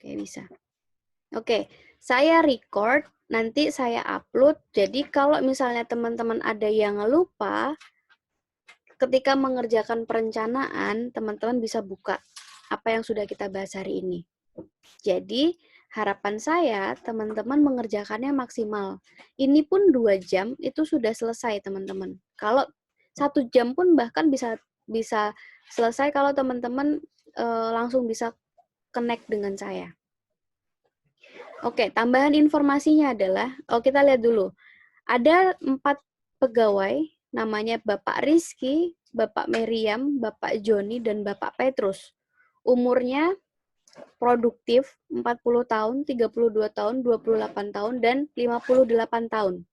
Oke, bisa. Oke, saya record, nanti saya upload. Jadi kalau misalnya teman-teman ada yang lupa, ketika mengerjakan perencanaan, teman-teman bisa buka apa yang sudah kita bahas hari ini. Jadi, harapan saya teman-teman mengerjakannya maksimal. Ini pun 2 jam itu sudah selesai, teman-teman. Kalau 1 jam pun bahkan bisa bisa selesai kalau teman-teman langsung bisa connect dengan saya. Oke, tambahan informasinya adalah, kita lihat dulu. Ada 4 pegawai, namanya Bapak Rizky, Bapak Meriam, Bapak Joni, dan Bapak Petrus. Umurnya produktif 40 tahun, 32 tahun, 28 tahun, dan 58 tahun.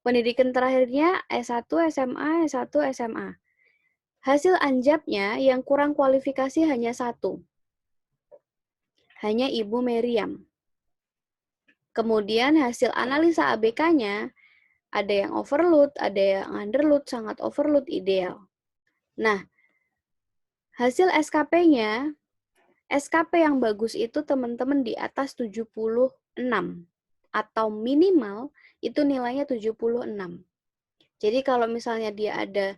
Pendidikan terakhirnya S1, SMA, S1, SMA. Hasil anjabnya yang kurang kualifikasi hanya 1. Hanya Ibu Meriam. Kemudian hasil analisa ABK-nya, ada yang overload, ada yang underload, sangat overload, ideal. Nah, hasil SKP-nya, SKP yang bagus itu teman-teman di atas 76. Atau minimal itu nilainya 76. Jadi kalau misalnya dia ada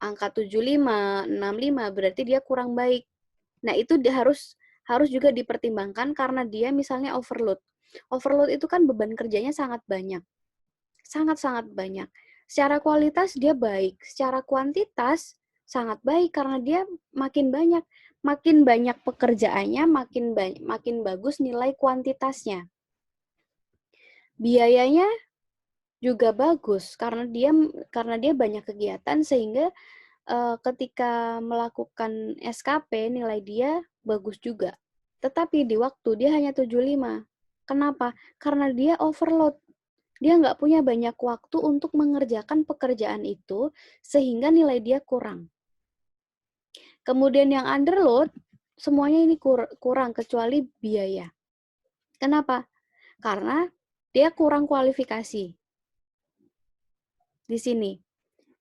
angka 75, 65, berarti dia kurang baik. Nah, itu harus juga dipertimbangkan karena dia misalnya overload. Overload itu kan beban kerjanya sangat banyak. Sangat-sangat banyak. Secara kualitas dia baik, secara kuantitas sangat baik karena dia makin banyak. Makin banyak pekerjaannya, makin bagus nilai kuantitasnya. Biayanya juga bagus karena dia banyak kegiatan sehingga ketika melakukan SKP nilai dia bagus juga. Tetapi di waktu dia hanya 75. Kenapa? Karena dia overload. Dia nggak punya banyak waktu untuk mengerjakan pekerjaan itu sehingga nilai dia kurang. Kemudian yang underload, semuanya ini kurang kecuali biaya. Kenapa? Karena dia kurang kualifikasi. Di sini.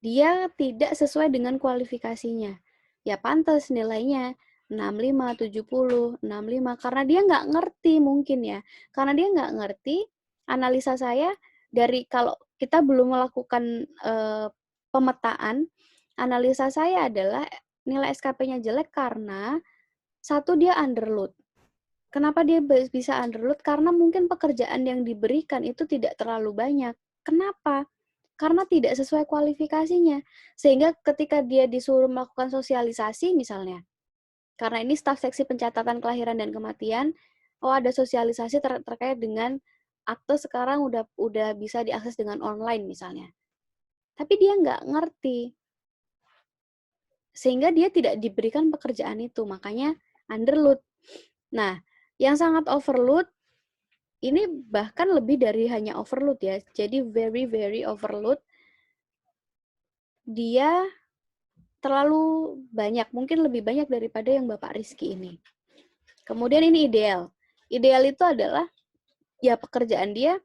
Dia tidak sesuai dengan kualifikasinya. Ya pantas nilainya 65, 70, 65. Karena dia nggak ngerti mungkin ya. Karena dia nggak ngerti, analisa saya dari kalau kita belum melakukan pemetaan, analisa saya adalah nilai SKP-nya jelek karena satu dia underload. Kenapa dia bisa underload? Karena mungkin pekerjaan yang diberikan itu tidak terlalu banyak. Kenapa? Karena tidak sesuai kualifikasinya. Sehingga ketika dia disuruh melakukan sosialisasi misalnya, karena ini staf seksi pencatatan kelahiran dan kematian, ada sosialisasi terkait dengan akte sekarang udah bisa diakses dengan online misalnya. Tapi dia nggak ngerti. Sehingga dia tidak diberikan pekerjaan itu, makanya underload. Nah, yang sangat overload ini bahkan lebih dari hanya overload ya. Jadi very very overload. Dia terlalu banyak, mungkin lebih banyak daripada yang Bapak Rizky ini. Kemudian ini ideal. Ideal itu adalah ya pekerjaan dia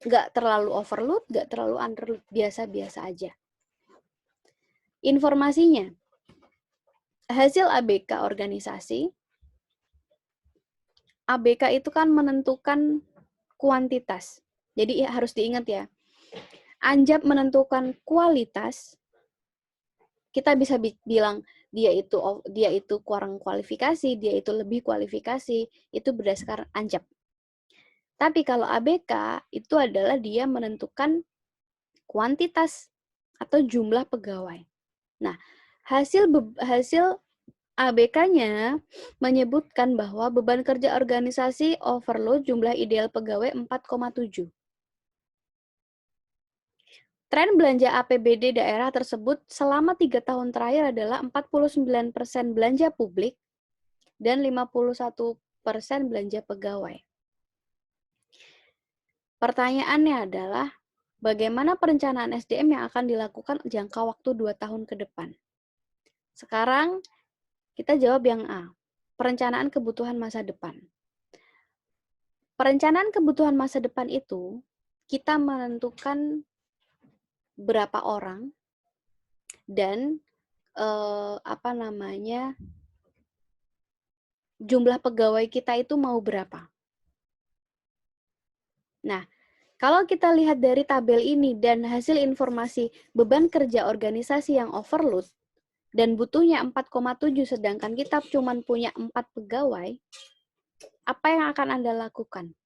nggak terlalu overload, nggak terlalu underload, biasa-biasa aja. Informasinya, hasil ABK organisasi, ABK itu kan menentukan kuantitas. Jadi harus diingat ya, Anjab menentukan kualitas. Kita bisa bilang dia itu kurang kualifikasi, dia itu lebih kualifikasi, itu berdasarkan Anjab. Tapi kalau ABK itu adalah dia menentukan kuantitas atau jumlah pegawai. Nah, hasil ABK-nya menyebutkan bahwa beban kerja organisasi overload jumlah ideal pegawai 4,7. Tren belanja APBD daerah tersebut selama 3 tahun terakhir adalah 49% belanja publik dan 51% belanja pegawai. Pertanyaannya adalah, bagaimana perencanaan SDM yang akan dilakukan jangka waktu 2 tahun ke depan? Sekarang kita jawab yang A, perencanaan kebutuhan masa depan. Perencanaan kebutuhan masa depan itu, kita menentukan berapa orang dan jumlah pegawai kita itu mau berapa. Nah, kalau kita lihat dari tabel ini dan hasil informasi beban kerja organisasi yang overload dan butuhnya 4,7 sedangkan kita cuma punya 4 pegawai, apa yang akan Anda lakukan?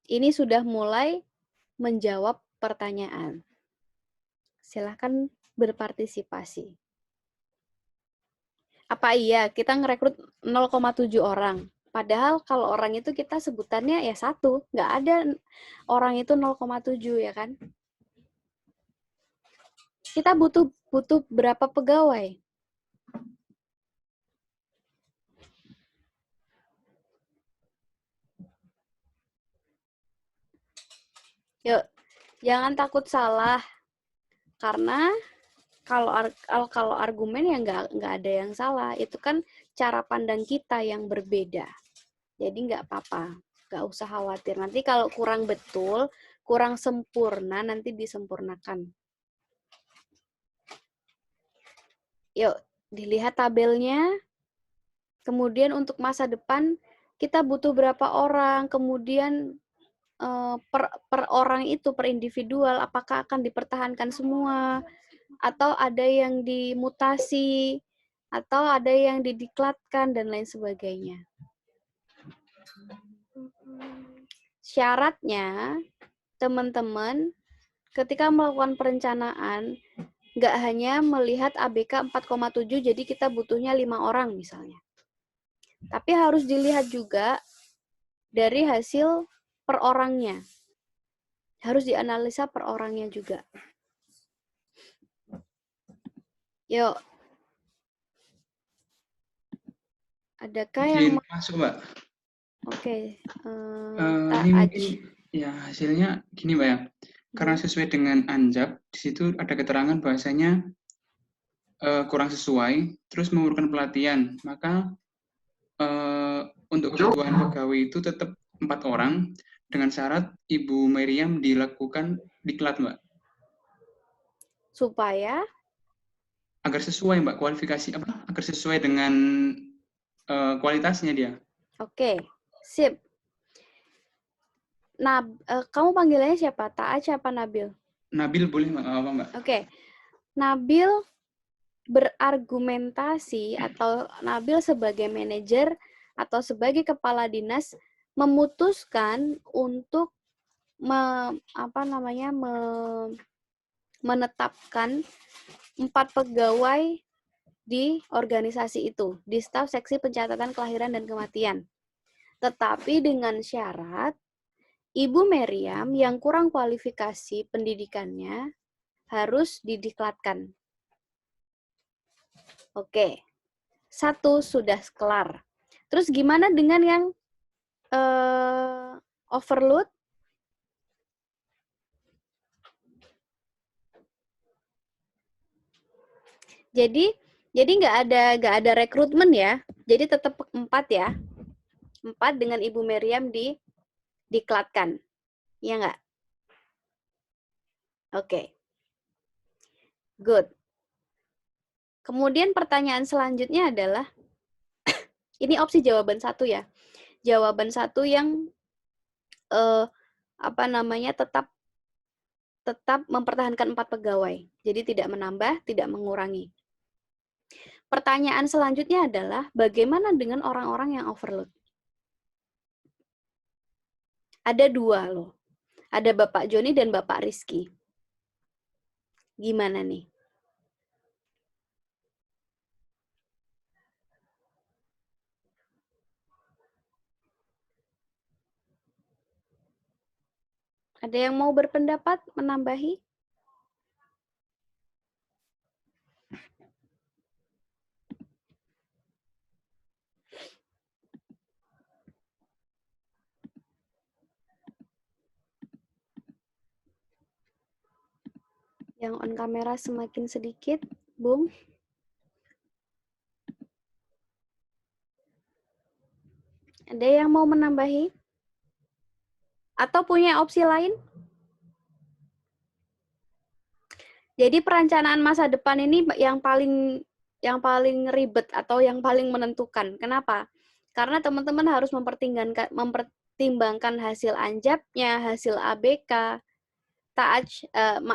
Ini sudah mulai menjawab pertanyaan. Silahkan berpartisipasi. Apa iya kita ngerekrut 0,7 orang? Padahal kalau orang itu kita sebutannya ya 1, nggak ada orang itu 0,7 ya kan? Kita butuh berapa pegawai? Yuk, jangan takut salah. Karena kalau argumen ya nggak ada yang salah. Itu kan cara pandang kita yang berbeda. Jadi nggak apa-apa, nggak usah khawatir. Nanti kalau kurang betul, kurang sempurna, nanti disempurnakan. Yuk, dilihat tabelnya. Kemudian untuk masa depan, kita butuh berapa orang. Kemudian per orang itu, per individual, apakah akan dipertahankan semua, atau ada yang dimutasi, atau ada yang didiklatkan, dan lain sebagainya. Syaratnya, teman-teman, ketika melakukan perencanaan, nggak hanya melihat ABK 4,7, jadi kita butuhnya 5 orang misalnya. Tapi harus dilihat juga dari hasil per orangnya. Harus dianalisa per orangnya juga. Yuk. Adakah yang... masuk, Mbak? Oke. Ini mungkin ya hasilnya gini, Mbak ya. Karena sesuai dengan ANJAP, di situ ada keterangan bahwasanya kurang sesuai, terus memerlukan pelatihan. Maka untuk kebutuhan pegawai itu tetap 4 orang, dengan syarat Ibu Meriam dilakukan diklat, Mbak. Supaya? Agar sesuai, Mbak, kualifikasi apa? Agar sesuai dengan kualitasnya dia. Oke, sip. Nah, kamu panggilannya siapa? Taat siapa Nabil? Nabil boleh, Mbak? Oke. Nabil berargumentasi atau Nabil sebagai manajer atau sebagai kepala dinas memutuskan untuk menetapkan 4 pegawai di organisasi itu, di staf seksi pencatatan kelahiran dan kematian. Tetapi dengan syarat, Ibu Meriam yang kurang kualifikasi pendidikannya harus didiklatkan. Oke, 1 sudah kelar. Terus gimana dengan yang overload? Jadi nggak ada rekrutmen ya. Jadi tetap 4 ya. 4 dengan Ibu Meriam diklatkan. Iya nggak? Oke. Good. Kemudian pertanyaan selanjutnya adalah, ini opsi jawaban 1 ya. Jawaban 1 yang tetap mempertahankan 4 pegawai. Jadi tidak menambah, tidak mengurangi. Pertanyaan selanjutnya adalah, bagaimana dengan orang-orang yang overload? Ada 2 loh. Ada Bapak Joni dan Bapak Rizky. Gimana nih? Ada yang mau berpendapat, menambahi? Yang on kamera semakin sedikit, Bung. Ada yang mau menambahi? Atau punya opsi lain? Jadi perencanaan masa depan ini yang paling ribet atau yang paling menentukan. Kenapa? Karena teman-teman harus mempertimbangkan hasil anjabnya, hasil ABK.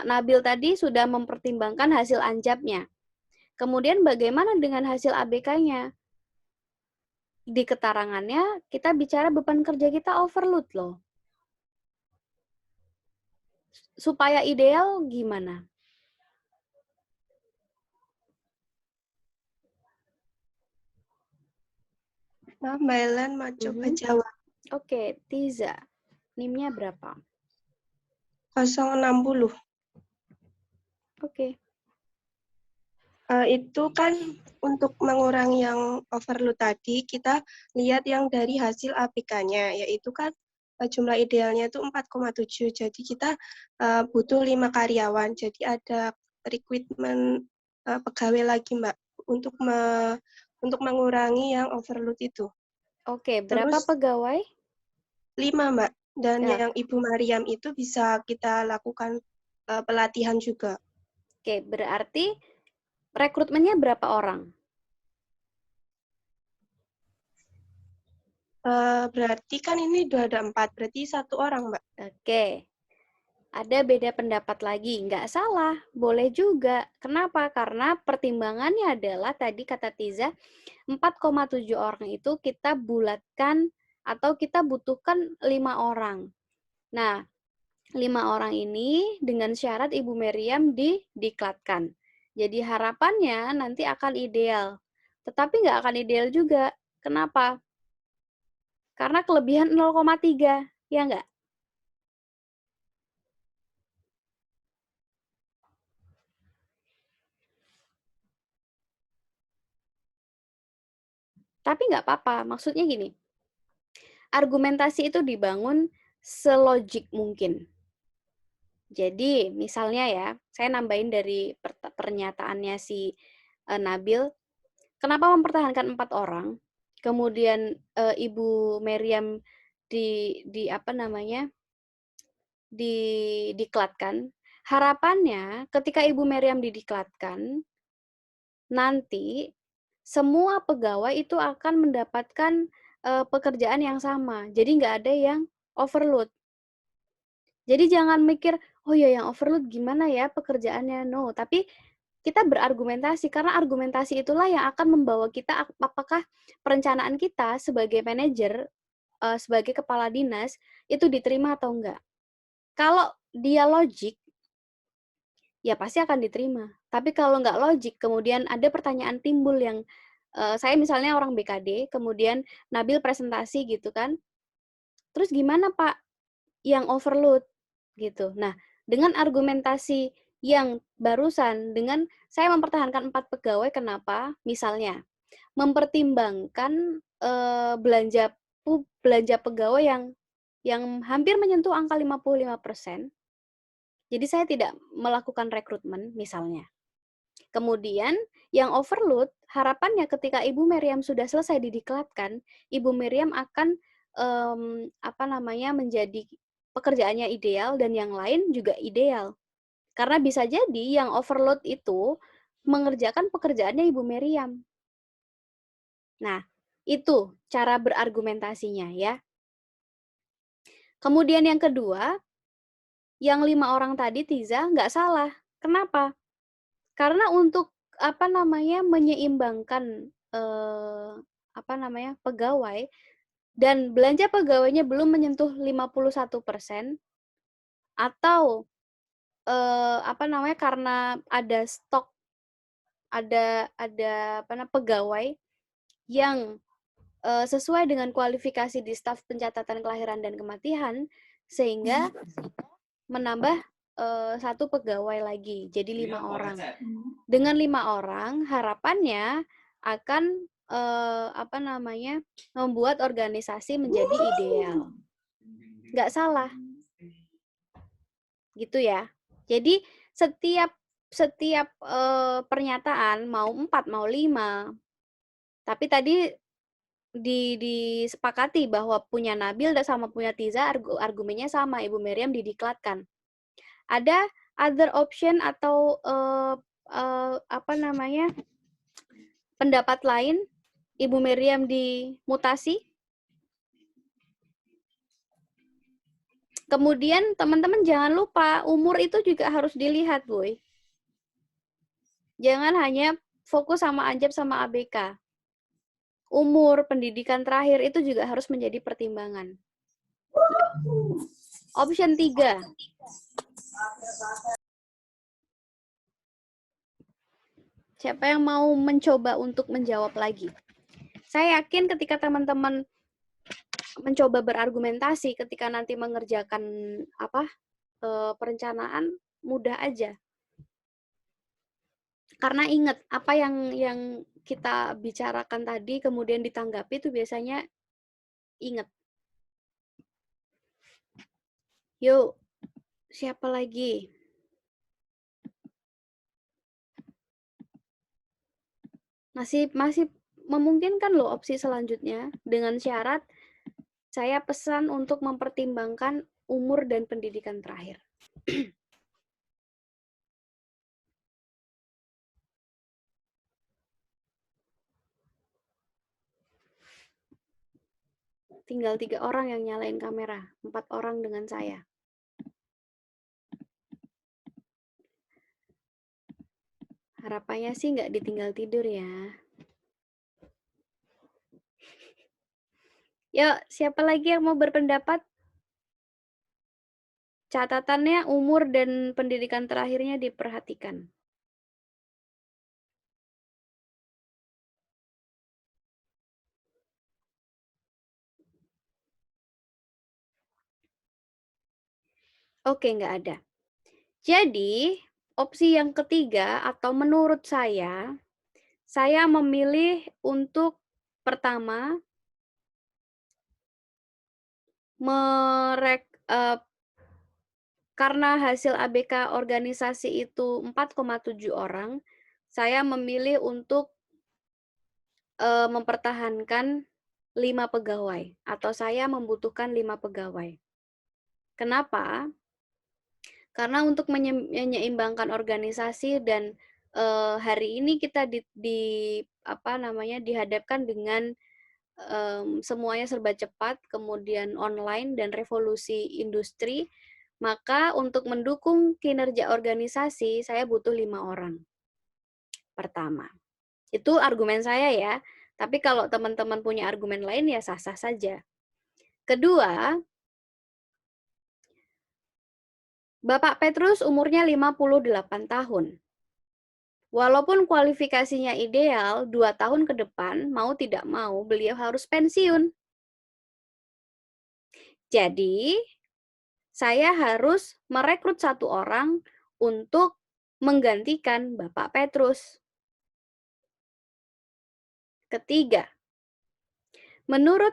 Nabil tadi sudah mempertimbangkan hasil anjabnya. Kemudian bagaimana dengan hasil ABK-nya? Di keterangannya kita bicara beban kerja kita overload loh. Supaya ideal gimana? Mbak Ellen mau coba jawab. Oke, Tiza. NIM-nya berapa? 060. Oke. Itu kan untuk mengurangi yang overload tadi, kita lihat yang dari hasil APK-nya, yaitu kan jumlah idealnya itu 4,7. Jadi kita butuh 5 karyawan. Jadi ada rekrutmen pegawai lagi, Mbak, untuk mengurangi yang overload itu. Oke, berapa Terus, pegawai? 5, Mbak. Dan Ya. yang Ibu Mariam itu bisa kita lakukan pelatihan juga. Oke, berarti rekrutmennya berapa orang? Berarti kan ini udah ada 4, berarti 1 orang, Mbak. Oke. Ada beda pendapat lagi, nggak salah, boleh juga. Kenapa? Karena pertimbangannya adalah tadi kata Tiza, 4,7 orang itu kita bulatkan atau kita butuhkan 5 orang. Nah, 5 orang ini dengan syarat Ibu Meriam didiklatkan. Jadi harapannya nanti akan ideal. Tetapi nggak akan ideal juga. Kenapa? Karena kelebihan 0,3, ya nggak? Tapi nggak apa-apa, maksudnya gini, argumentasi itu dibangun selogik mungkin. Jadi misalnya ya, saya nambahin dari pernyataannya si Nabil, kenapa mempertahankan 4 orang, kemudian Ibu Meriam didiklatkan. Harapannya ketika Ibu Meriam didiklatkan, nanti semua pegawai itu akan mendapatkan pekerjaan yang sama. Jadi nggak ada yang overload. Jadi jangan mikir, oh ya yang overload gimana ya pekerjaannya. No, tapi kita berargumentasi, karena argumentasi itulah yang akan membawa kita, apakah perencanaan kita sebagai manajer, sebagai kepala dinas, itu diterima atau enggak. Kalau dia logik, ya pasti akan diterima. Tapi kalau nggak logik, kemudian ada pertanyaan timbul yang, saya misalnya orang BKD, kemudian Nabil presentasi gitu kan, terus gimana Pak yang overload? Gitu. Nah, dengan argumentasi yang barusan, dengan saya mempertahankan 4 pegawai, kenapa? Misalnya, mempertimbangkan belanja pegawai yang hampir menyentuh angka 55%. Jadi saya tidak melakukan rekrutmen misalnya. Kemudian yang overload, harapannya ketika Ibu Meriam sudah selesai didiklatkan, Ibu Meriam akan menjadi pekerjaannya ideal dan yang lain juga ideal. Karena bisa jadi yang overload itu mengerjakan pekerjaannya Ibu Meriam. Nah, itu cara berargumentasinya ya. Kemudian yang kedua, yang 5 orang tadi Tiza nggak salah. Kenapa? Karena untuk menyeimbangkan pegawai dan belanja pegawainya belum menyentuh 51%, atau karena ada stok, ada pegawai yang sesuai dengan kualifikasi di staf pencatatan kelahiran dan kematian, sehingga menambah 1 pegawai lagi, jadi 5 orang. Dengan 5 orang, harapannya akan membuat organisasi menjadi ideal. Nggak salah. Gitu ya. Jadi setiap pernyataan, mau 4, mau 5, tapi tadi disepakati bahwa punya Nabil dan sama punya Tiza argumennya sama, Ibu Meriam didiklatkan. Ada other option atau pendapat lain? Ibu Meriam di mutasi? Kemudian teman-teman jangan lupa umur itu juga harus dilihat, Boy. Jangan hanya fokus sama Anjab sama ABK. Umur, pendidikan terakhir itu juga harus menjadi pertimbangan. Option 3. Siapa yang mau mencoba untuk menjawab lagi? Saya yakin ketika teman-teman mencoba berargumentasi ketika nanti mengerjakan perencanaan mudah aja. Karena ingat apa yang kita bicarakan tadi kemudian ditanggapi itu biasanya ingat. Yuk, siapa lagi? Masih memungkinkan loh opsi selanjutnya dengan syarat saya pesan untuk mempertimbangkan umur dan pendidikan terakhir. Tinggal 3 orang yang nyalain kamera, 4 orang dengan saya. Harapannya sih nggak ditinggal tidur ya. Yuk, siapa lagi yang mau berpendapat? Catatannya umur dan pendidikan terakhirnya diperhatikan. Oke, nggak ada. Jadi, opsi yang ketiga atau menurut saya memilih untuk pertama, karena hasil ABK organisasi itu 4,7 orang, saya memilih untuk mempertahankan 5 pegawai, atau saya membutuhkan 5 pegawai. Kenapa? Karena untuk menyeimbangkan organisasi dan hari ini kita dihadapkan dengan semuanya serba cepat, kemudian online dan revolusi industri, maka untuk mendukung kinerja organisasi saya butuh 5 orang. Pertama, itu argumen saya ya. Tapi kalau teman-teman punya argumen lain ya sah-sah saja. Kedua, Bapak Petrus umurnya 58 tahun. Walaupun kualifikasinya ideal, 2 tahun ke depan, mau tidak mau, beliau harus pensiun. Jadi, saya harus merekrut 1 orang untuk menggantikan Bapak Petrus. Ketiga, menurut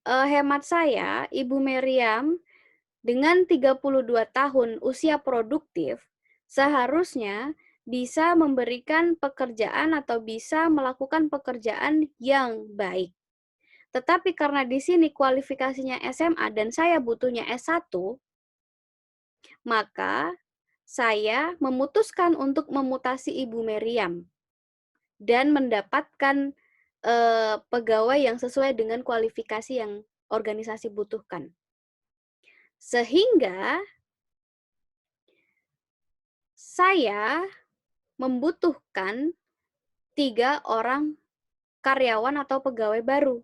hemat saya, Ibu Meriam dengan 32 tahun usia produktif, seharusnya bisa memberikan pekerjaan atau bisa melakukan pekerjaan yang baik. Tetapi karena di sini kualifikasinya SMA dan saya butuhnya S1, maka saya memutuskan untuk memutasi Ibu Meriam dan mendapatkan pegawai yang sesuai dengan kualifikasi yang organisasi butuhkan. Sehingga saya membutuhkan 3 orang karyawan atau pegawai baru.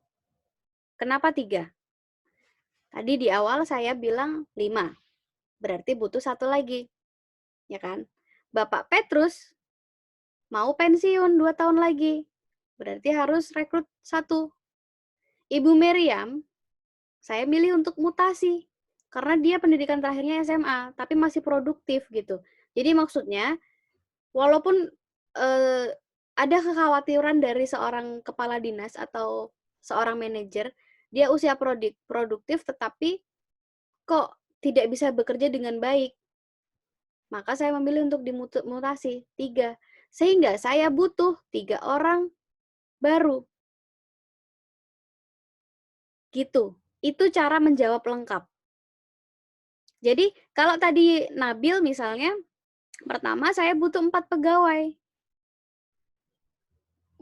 Kenapa 3? Tadi di awal saya bilang 5. Berarti butuh 1 lagi. Ya kan? Bapak Petrus mau pensiun 2 tahun lagi. Berarti harus rekrut 1. Ibu Meriam, saya milih untuk mutasi. Karena dia pendidikan terakhirnya SMA, tapi masih produktif gitu. Jadi maksudnya, walaupun ada kekhawatiran dari seorang kepala dinas atau seorang manajer, dia usia produktif tetapi kok tidak bisa bekerja dengan baik. Maka saya memilih untuk dimutasi 3. Sehingga saya butuh 3 orang baru. Gitu. Itu cara menjawab lengkap. Jadi kalau tadi Nabil misalnya, pertama saya butuh 4 pegawai.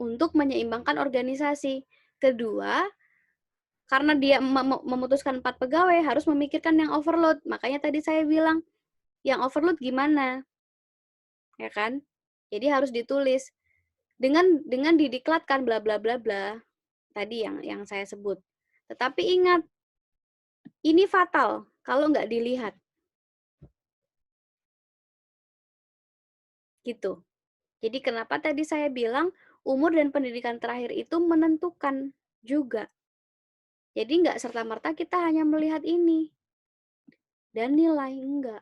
untuk menyeimbangkan organisasi. Kedua, karena dia memutuskan 4 pegawai, harus memikirkan yang overload. Makanya tadi saya bilang, yang overload gimana? Ya kan? Jadi harus ditulis. Dengan didiklatkan bla bla bla bla. Tadi yang saya sebut. Tetapi ingat, ini fatal kalau nggak dilihat. Gitu. Jadi kenapa tadi saya bilang umur dan pendidikan terakhir itu menentukan juga. Jadi nggak serta-merta kita hanya melihat ini. Dan nilai, enggak.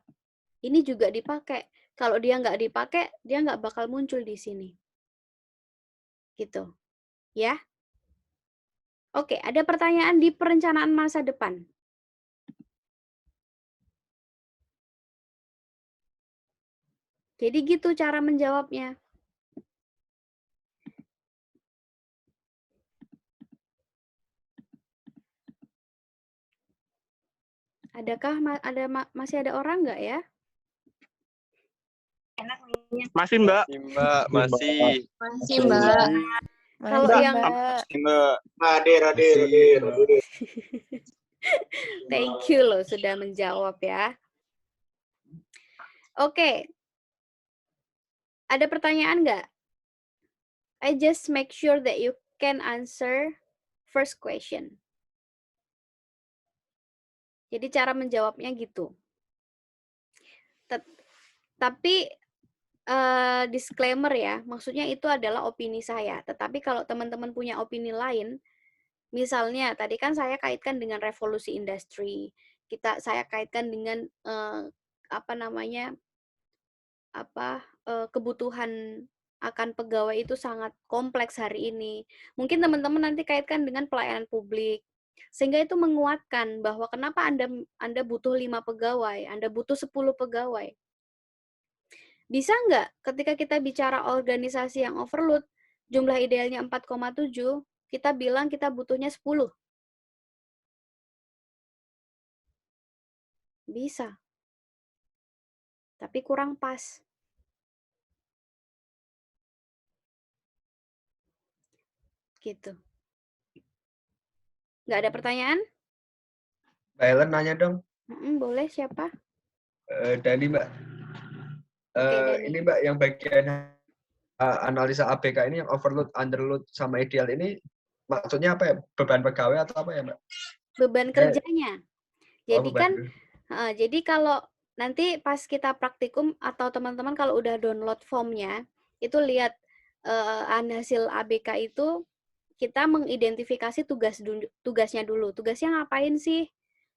Ini juga dipakai. Kalau dia nggak dipakai, dia nggak bakal muncul di sini. Gitu. Ya. Oke, ada pertanyaan di perencanaan masa depan. Jadi gitu cara menjawabnya. Adakah masih ada orang nggak ya? Masih, Mbak. Masih. Masih, Mbak. Kalau yang Hadir. thank you loh sudah menjawab ya. Oke. Ada pertanyaan nggak? I just make sure that you can answer first question. Jadi cara menjawabnya gitu. Tapi disclaimer ya, maksudnya itu adalah opini saya. Tetapi kalau teman-teman punya opini lain, misalnya tadi kan saya kaitkan dengan revolusi industri, saya kaitkan dengan kebutuhan akan pegawai itu sangat kompleks hari ini. Mungkin teman-teman nanti kaitkan dengan pelayanan publik, sehingga itu menguatkan bahwa kenapa Anda butuh 5 pegawai, Anda butuh 10 pegawai. Bisa nggak ketika kita bicara organisasi yang overload, jumlah idealnya 4,7, kita bilang kita butuhnya 10? Bisa. Tapi kurang pas. Gitu. Nggak ada pertanyaan? Mbak Ellen nanya dong. Boleh, siapa? Dani, Mbak. Oke, Dani. Ini Mbak, yang bagian analisa ABK ini yang overload, underload, sama ideal ini maksudnya apa ya? Beban pegawai atau apa ya, Mbak? Beban kerjanya. Jadi beban. kan, jadi kalau nanti pas kita praktikum atau teman-teman kalau udah download formnya, itu lihat hasil ABK itu kita mengidentifikasi tugasnya dulu. Tugasnya ngapain sih?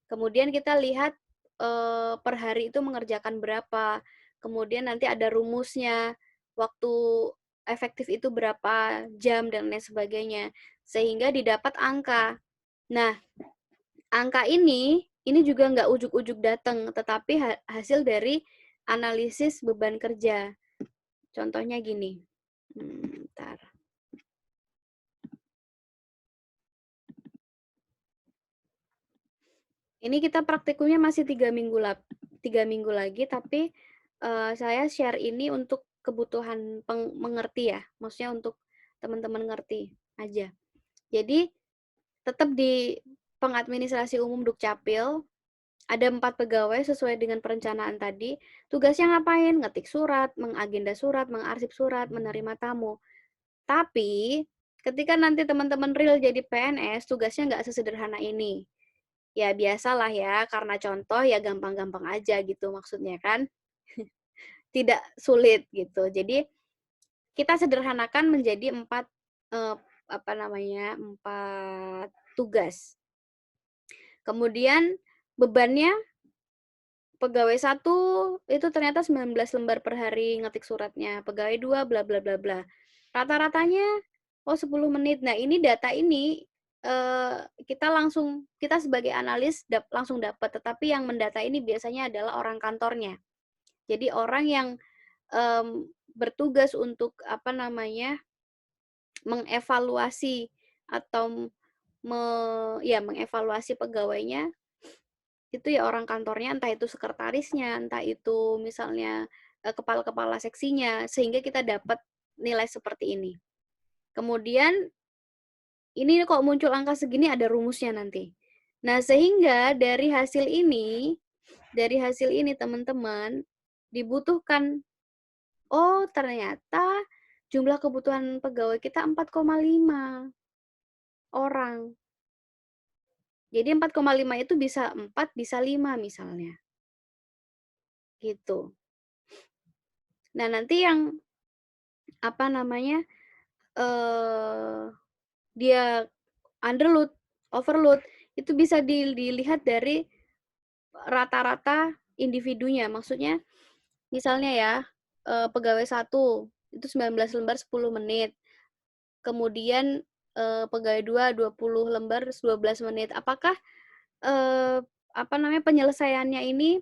Kemudian kita lihat per hari itu mengerjakan berapa. Kemudian nanti ada rumusnya, waktu efektif itu berapa jam dan lain sebagainya. Sehingga didapat angka. Nah, angka ini juga nggak ujuk-ujuk datang, tetapi hasil dari analisis beban kerja. Contohnya gini. Bentar. Ini kita praktikumnya masih 3 minggu lagi, tapi saya share ini untuk kebutuhan mengerti ya, maksudnya untuk teman-teman ngerti aja. Jadi tetap di pengadministrasi umum Dukcapil ada 4 pegawai sesuai dengan perencanaan tadi. Tugasnya ngapain? Ngetik surat, mengagenda surat, mengarsip surat, menerima tamu. Tapi ketika nanti teman-teman real jadi PNS, tugasnya nggak sesederhana ini. Ya biasalah ya, karena contoh ya gampang-gampang aja gitu maksudnya kan. Tidak sulit gitu. Jadi kita sederhanakan menjadi 4 tugas. Kemudian bebannya pegawai 1 itu ternyata 19 lembar per hari ngetik suratnya, pegawai 2 bla bla bla bla. Rata-ratanya 10 menit. Nah, ini data ini kita sebagai analis langsung dapat, tetapi yang mendata ini biasanya adalah orang kantornya. Jadi orang yang bertugas untuk mengevaluasi atau mengevaluasi pegawainya itu ya orang kantornya, entah itu sekretarisnya, entah itu misalnya kepala-kepala seksinya, sehingga kita dapat nilai seperti ini. Kemudian ini kok muncul angka segini, ada rumusnya nanti. Nah, sehingga dari hasil ini teman-teman dibutuhkan, oh ternyata jumlah kebutuhan pegawai kita 4,5 orang. Jadi 4,5 itu bisa 4, bisa 5 misalnya. Gitu. Nah, nanti yang apa namanya? Dia underload, overload itu bisa dilihat dari rata-rata individunya. Maksudnya misalnya ya, pegawai 1 itu 19 lembar 10 menit. Kemudian pegawai 2 20 lembar 12 menit. Apakah penyelesaiannya ini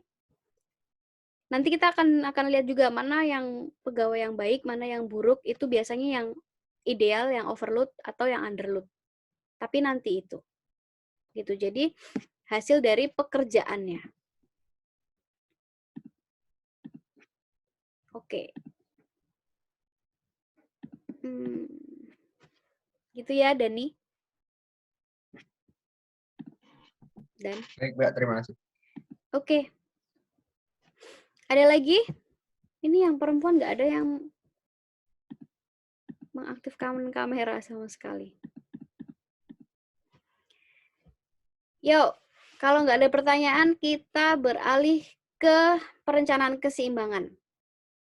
nanti kita akan lihat juga mana yang pegawai yang baik, mana yang buruk, itu biasanya yang ideal, yang overload atau yang underload. Tapi nanti itu. Gitu. Jadi hasil dari pekerjaannya. Oke. Gitu ya, Dani. Dan Baik, Mbak, terima kasih. oke. Ada lagi? Ini yang perempuan nggak ada yang mengaktifkan kamera sama sekali. Yuk, kalau nggak ada pertanyaan, kita beralih ke perencanaan keseimbangan.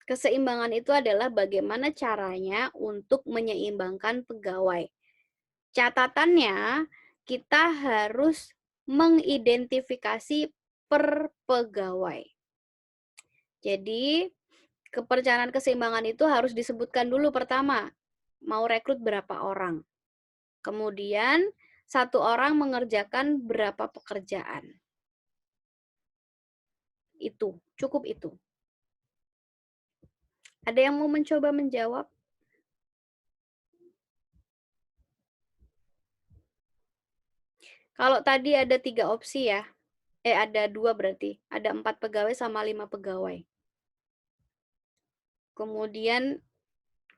Keseimbangan itu adalah bagaimana caranya untuk menyeimbangkan pegawai. Catatannya, kita harus mengidentifikasi per pegawai. Jadi, perencanaan keseimbangan itu harus disebutkan dulu pertama, mau rekrut berapa orang. Kemudian, satu orang mengerjakan berapa pekerjaan. Itu, cukup itu. Ada yang mau mencoba menjawab? Kalau tadi ada 3 opsi ya, ada 2 berarti. Ada 4 pegawai sama 5 pegawai. Kemudian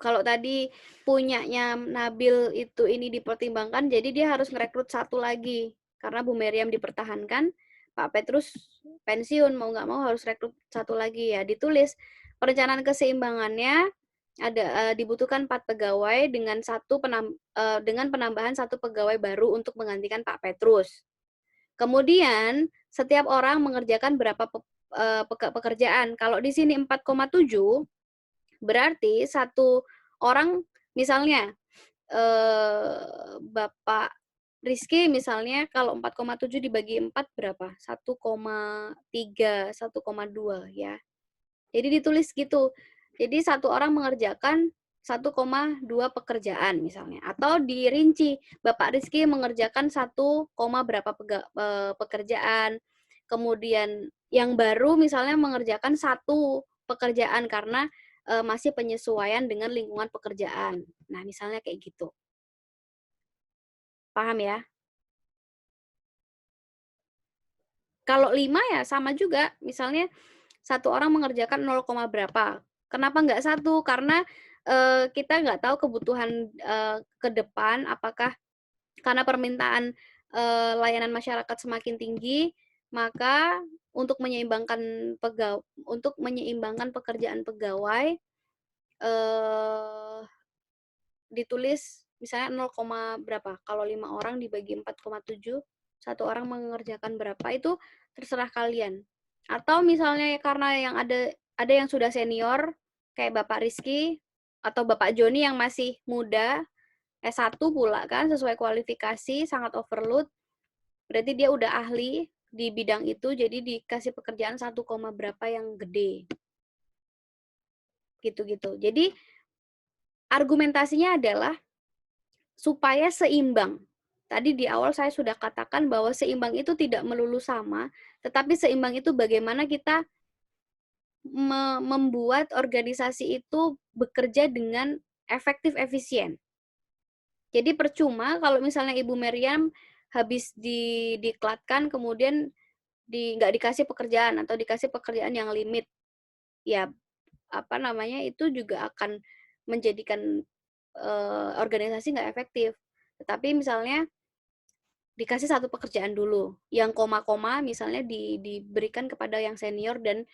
kalau tadi punyanya Nabil itu ini dipertimbangkan, jadi dia harus ngerekrut 1 lagi. Karena Bu Meriam dipertahankan, Pak Petrus pensiun, mau nggak mau harus rekrut 1 lagi ya. Ditulis perencanaan keseimbangannya ada dibutuhkan 4 pegawai dengan dengan penambahan 1 pegawai baru untuk menggantikan Pak Petrus. Kemudian setiap orang mengerjakan berapa pekerjaan. Kalau di sini 4,7 berarti 1 orang misalnya Bapak Rizky misalnya kalau 4,7 dibagi 4 berapa? 1,3, 1,2 ya. Jadi ditulis gitu. Jadi 1 orang mengerjakan 1,2 pekerjaan misalnya. Atau dirinci, Bapak Rizky mengerjakan 1, berapa pekerjaan. Kemudian yang baru misalnya mengerjakan 1 pekerjaan karena masih penyesuaian dengan lingkungan pekerjaan. Nah, misalnya kayak gitu. Paham ya? Kalau 5 ya sama juga. Misalnya 1 orang mengerjakan 0, berapa. Kenapa nggak 1? Karena kita nggak tahu kebutuhan ke depan, apakah karena permintaan layanan masyarakat semakin tinggi, maka untuk menyeimbangkan pekerjaan pegawai, ditulis misalnya 0, berapa. Kalau 5 orang dibagi 4,7, 1 orang mengerjakan berapa, itu terserah kalian. Atau misalnya karena yang ada yang sudah senior, kayak Bapak Rizky, atau Bapak Joni yang masih muda, S1 pula kan, sesuai kualifikasi, sangat overload, berarti dia udah ahli di bidang itu, jadi dikasih pekerjaan 1, berapa yang gede. Gitu-gitu. Jadi, argumentasinya adalah supaya seimbang. Tadi di awal saya sudah katakan bahwa seimbang itu tidak melulu sama, tetapi seimbang itu bagaimana kita membuat organisasi itu bekerja dengan efektif efisien. Jadi percuma kalau misalnya Ibu Meriam habis diklatkan kemudian nggak dikasih pekerjaan atau dikasih pekerjaan yang limit. Ya, itu juga akan menjadikan organisasi nggak efektif. Tetapi misalnya dikasih satu pekerjaan dulu, yang koma-koma misalnya diberikan kepada yang senior dan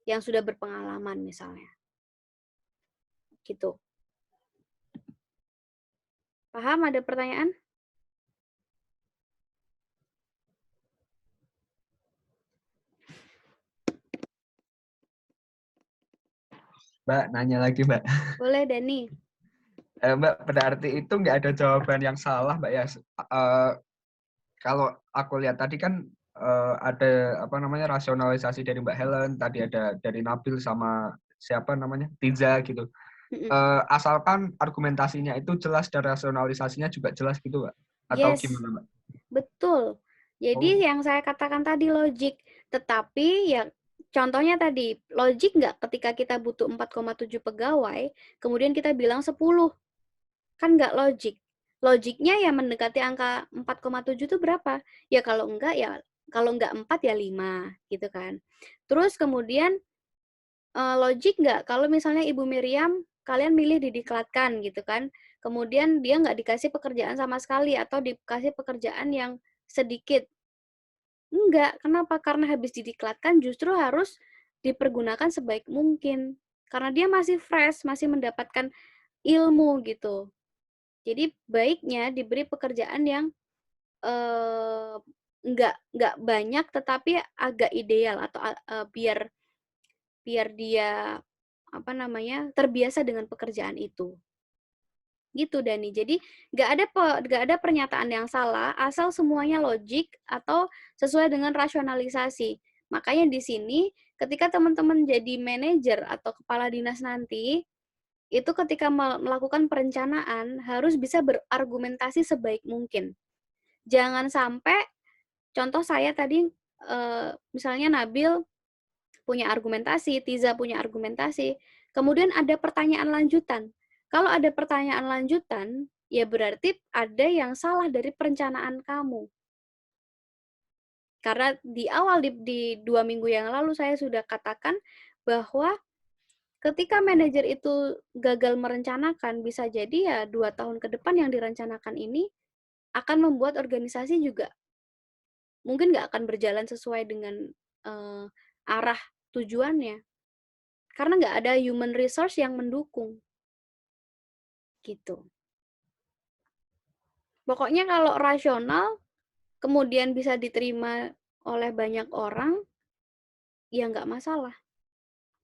yang sudah berpengalaman misalnya. Gitu. Paham? Ada pertanyaan? Mbak, nanya lagi, Mbak. Boleh, Dani. Mbak, berarti itu nggak ada jawaban yang salah, Mbak ya. Kalau aku lihat tadi kan ada apa namanya rasionalisasi dari Mbak Helen, tadi ada dari Nabil sama siapa namanya Tiza gitu. Asalkan argumentasinya itu jelas dan rasionalisasinya juga jelas gitu, Mbak? Atau Yes, gimana, Mbak? betul. Jadi Oh. yang saya katakan tadi logik, tetapi ya contohnya tadi logik nggak ketika kita butuh 4,7 pegawai, kemudian kita bilang 10, kan nggak logik. Logiknya ya mendekati angka 4,7 itu berapa? Ya kalau enggak 4 ya 5 gitu kan. Terus kemudian logik nggak kalau misalnya Ibu Miriam kalian milih didiklatkan gitu kan, kemudian dia nggak dikasih pekerjaan sama sekali atau dikasih pekerjaan yang sedikit. Enggak, kenapa? Karena habis didiklatkan justru harus dipergunakan sebaik mungkin. Karena dia masih fresh, masih mendapatkan ilmu gitu. Jadi baiknya diberi pekerjaan yang nggak banyak tetapi agak ideal atau biar dia terbiasa dengan pekerjaan itu. Gitu Dani. Jadi nggak ada pernyataan yang salah asal semuanya logik atau sesuai dengan rasionalisasi. Makanya di sini ketika teman-teman jadi manajer atau kepala dinas nanti, itu ketika melakukan perencanaan harus bisa berargumentasi sebaik mungkin. Jangan sampai contoh saya tadi misalnya Nabil punya argumentasi, Tiza punya argumentasi, kemudian ada pertanyaan lanjutan. Kalau ada pertanyaan lanjutan, ya berarti ada yang salah dari perencanaan kamu. Karena di awal, di 2 minggu yang lalu saya sudah katakan bahwa ketika manajer itu gagal merencanakan, bisa jadi ya 2 tahun ke depan yang direncanakan ini akan membuat organisasi juga mungkin nggak akan berjalan sesuai dengan arah tujuannya. Karena nggak ada human resource yang mendukung. Gitu. Pokoknya kalau rasional, kemudian bisa diterima oleh banyak orang, ya nggak masalah.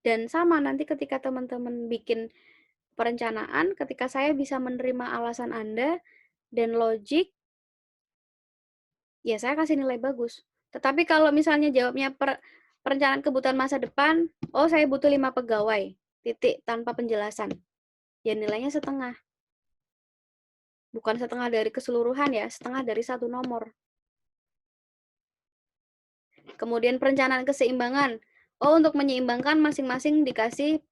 Dan sama nanti ketika teman-teman bikin perencanaan, ketika saya bisa menerima alasan Anda dan logik, ya saya kasih nilai bagus. Tetapi kalau misalnya jawabnya perencanaan kebutuhan masa depan, oh saya butuh 5 pegawai, titik, tanpa penjelasan. Ya nilainya setengah. Bukan setengah dari keseluruhan ya, setengah dari satu nomor. Kemudian perencanaan keseimbangan. Oh, untuk menyeimbangkan masing-masing dikasih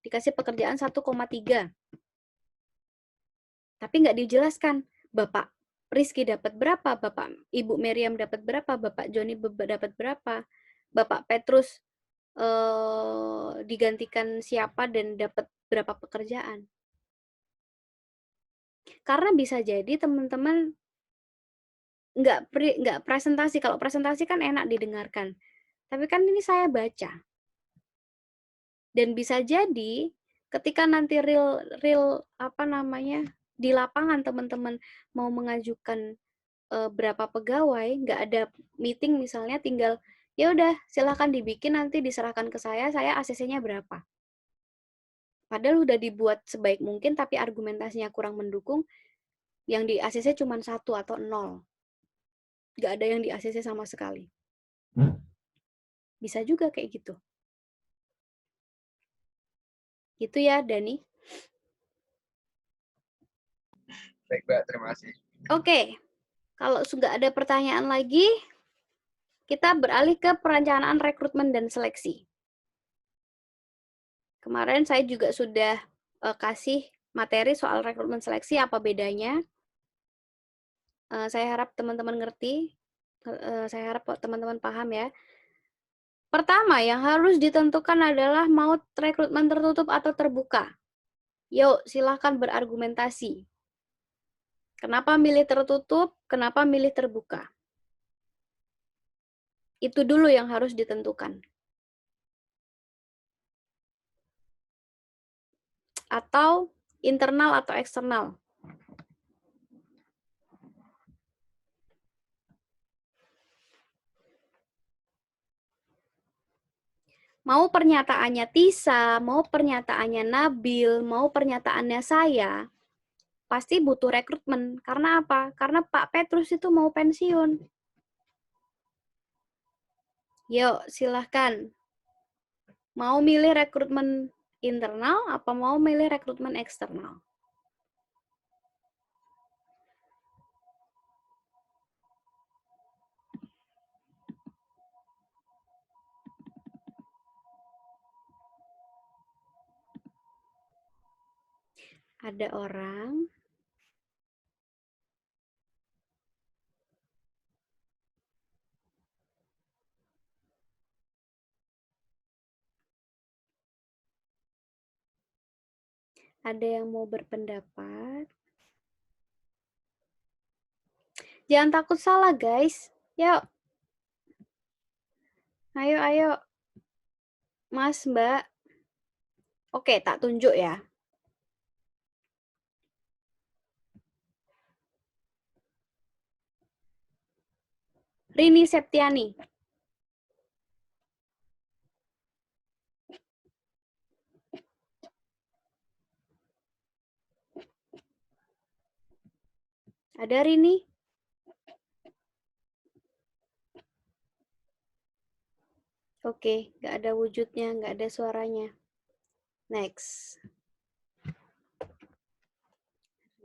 dikasih pekerjaan 1,3. Tapi nggak dijelaskan, Bapak Rizky dapat berapa, Bapak Ibu Miriam dapat berapa, Bapak Joni dapat berapa, Bapak Petrus digantikan siapa dan dapat berapa pekerjaan. Karena bisa jadi teman-teman nggak presentasi. Kalau presentasi kan enak didengarkan. Tapi kan ini saya baca. Dan bisa jadi ketika nanti di lapangan teman-teman mau mengajukan berapa pegawai, nggak ada meeting misalnya, tinggal ya udah silahkan dibikin, nanti diserahkan ke saya ACC-nya berapa. Padahal udah dibuat sebaik mungkin tapi argumentasinya kurang mendukung, yang di ACC cuma 1 atau 0. Nggak ada yang di ACC sama sekali. Bisa juga kayak gitu. Gitu ya, Dani. Baik, Mbak. Terima kasih. Oke. Kalau sudah ada pertanyaan lagi, kita beralih ke perencanaan rekrutmen dan seleksi. Kemarin saya juga sudah kasih materi soal rekrutmen seleksi, apa bedanya. Saya harap teman-teman ngerti, saya harap teman-teman paham ya. Pertama, yang harus ditentukan adalah mau rekrutmen tertutup atau terbuka. Yuk, silahkan berargumentasi. Kenapa milih tertutup? Kenapa milih terbuka? Itu dulu yang harus ditentukan. Atau internal atau eksternal. Mau pernyataannya Tisa, mau pernyataannya Nabil, mau pernyataannya saya, pasti butuh rekrutmen. Karena apa? Karena Pak Petrus itu mau pensiun. Yuk, silahkan. Mau milih rekrutmen internal, apa mau milih rekrutmen eksternal? Ada orang. Ada yang mau berpendapat? Jangan takut salah, guys. Yuk. Ayo, ayo. Mas, Mbak. Oke, tak tunjuk ya. Rini Septiani. Ada Rini? Oke, nggak ada wujudnya, nggak ada suaranya. Next.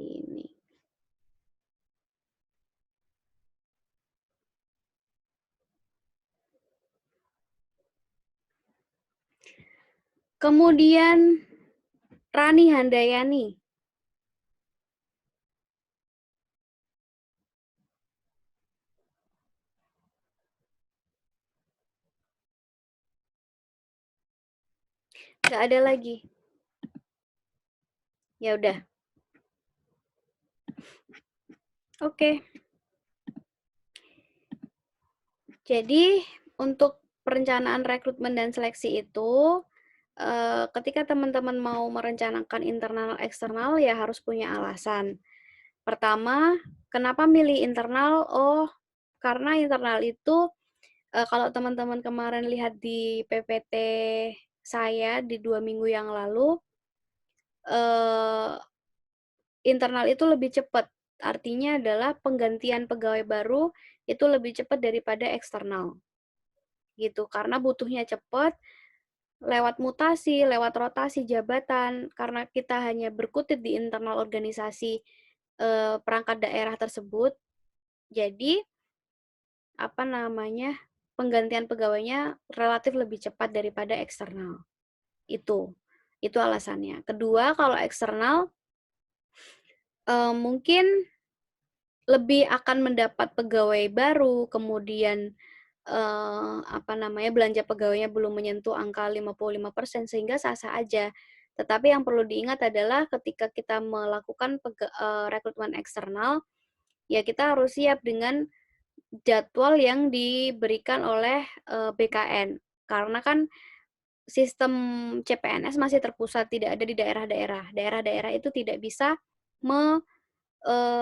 Ini. Kemudian Rani Handayani. Nggak ada lagi. Ya udah. Oke. Jadi untuk perencanaan rekrutmen dan seleksi itu, ketika teman-teman mau merencanakan internal eksternal ya harus punya alasan. Pertama, kenapa milih internal? Oh, karena internal itu kalau teman-teman kemarin lihat di PPT saya di 2 minggu yang lalu, internal itu lebih cepat. Artinya adalah penggantian pegawai baru itu lebih cepat daripada eksternal. Gitu, karena butuhnya cepat, lewat mutasi, lewat rotasi jabatan, karena kita hanya berkutit di internal organisasi perangkat daerah tersebut, jadi apa namanya penggantian pegawainya relatif lebih cepat daripada eksternal. Itu alasannya. Kedua, kalau eksternal mungkin lebih akan mendapat pegawai baru, kemudian apa namanya belanja pegawainya belum menyentuh angka 55% sehingga sah-sah aja. Tetapi yang perlu diingat adalah ketika kita melakukan rekrutmen eksternal, ya kita harus siap dengan jadwal yang diberikan oleh BKN. Karena kan sistem CPNS masih terpusat, tidak ada di daerah-daerah. Daerah-daerah itu tidak bisa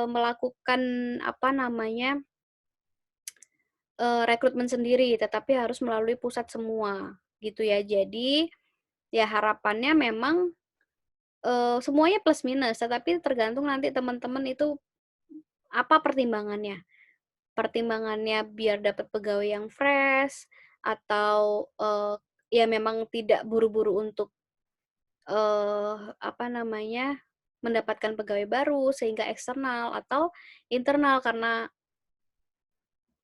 melakukan apa namanya rekrutmen sendiri, tetapi harus melalui pusat semua, gitu ya. Jadi, ya harapannya memang semuanya plus minus, tetapi tergantung nanti teman-teman itu apa pertimbangannya. Pertimbangannya biar dapat pegawai yang fresh, atau ya memang tidak buru-buru untuk apa namanya mendapatkan pegawai baru sehingga eksternal atau internal karena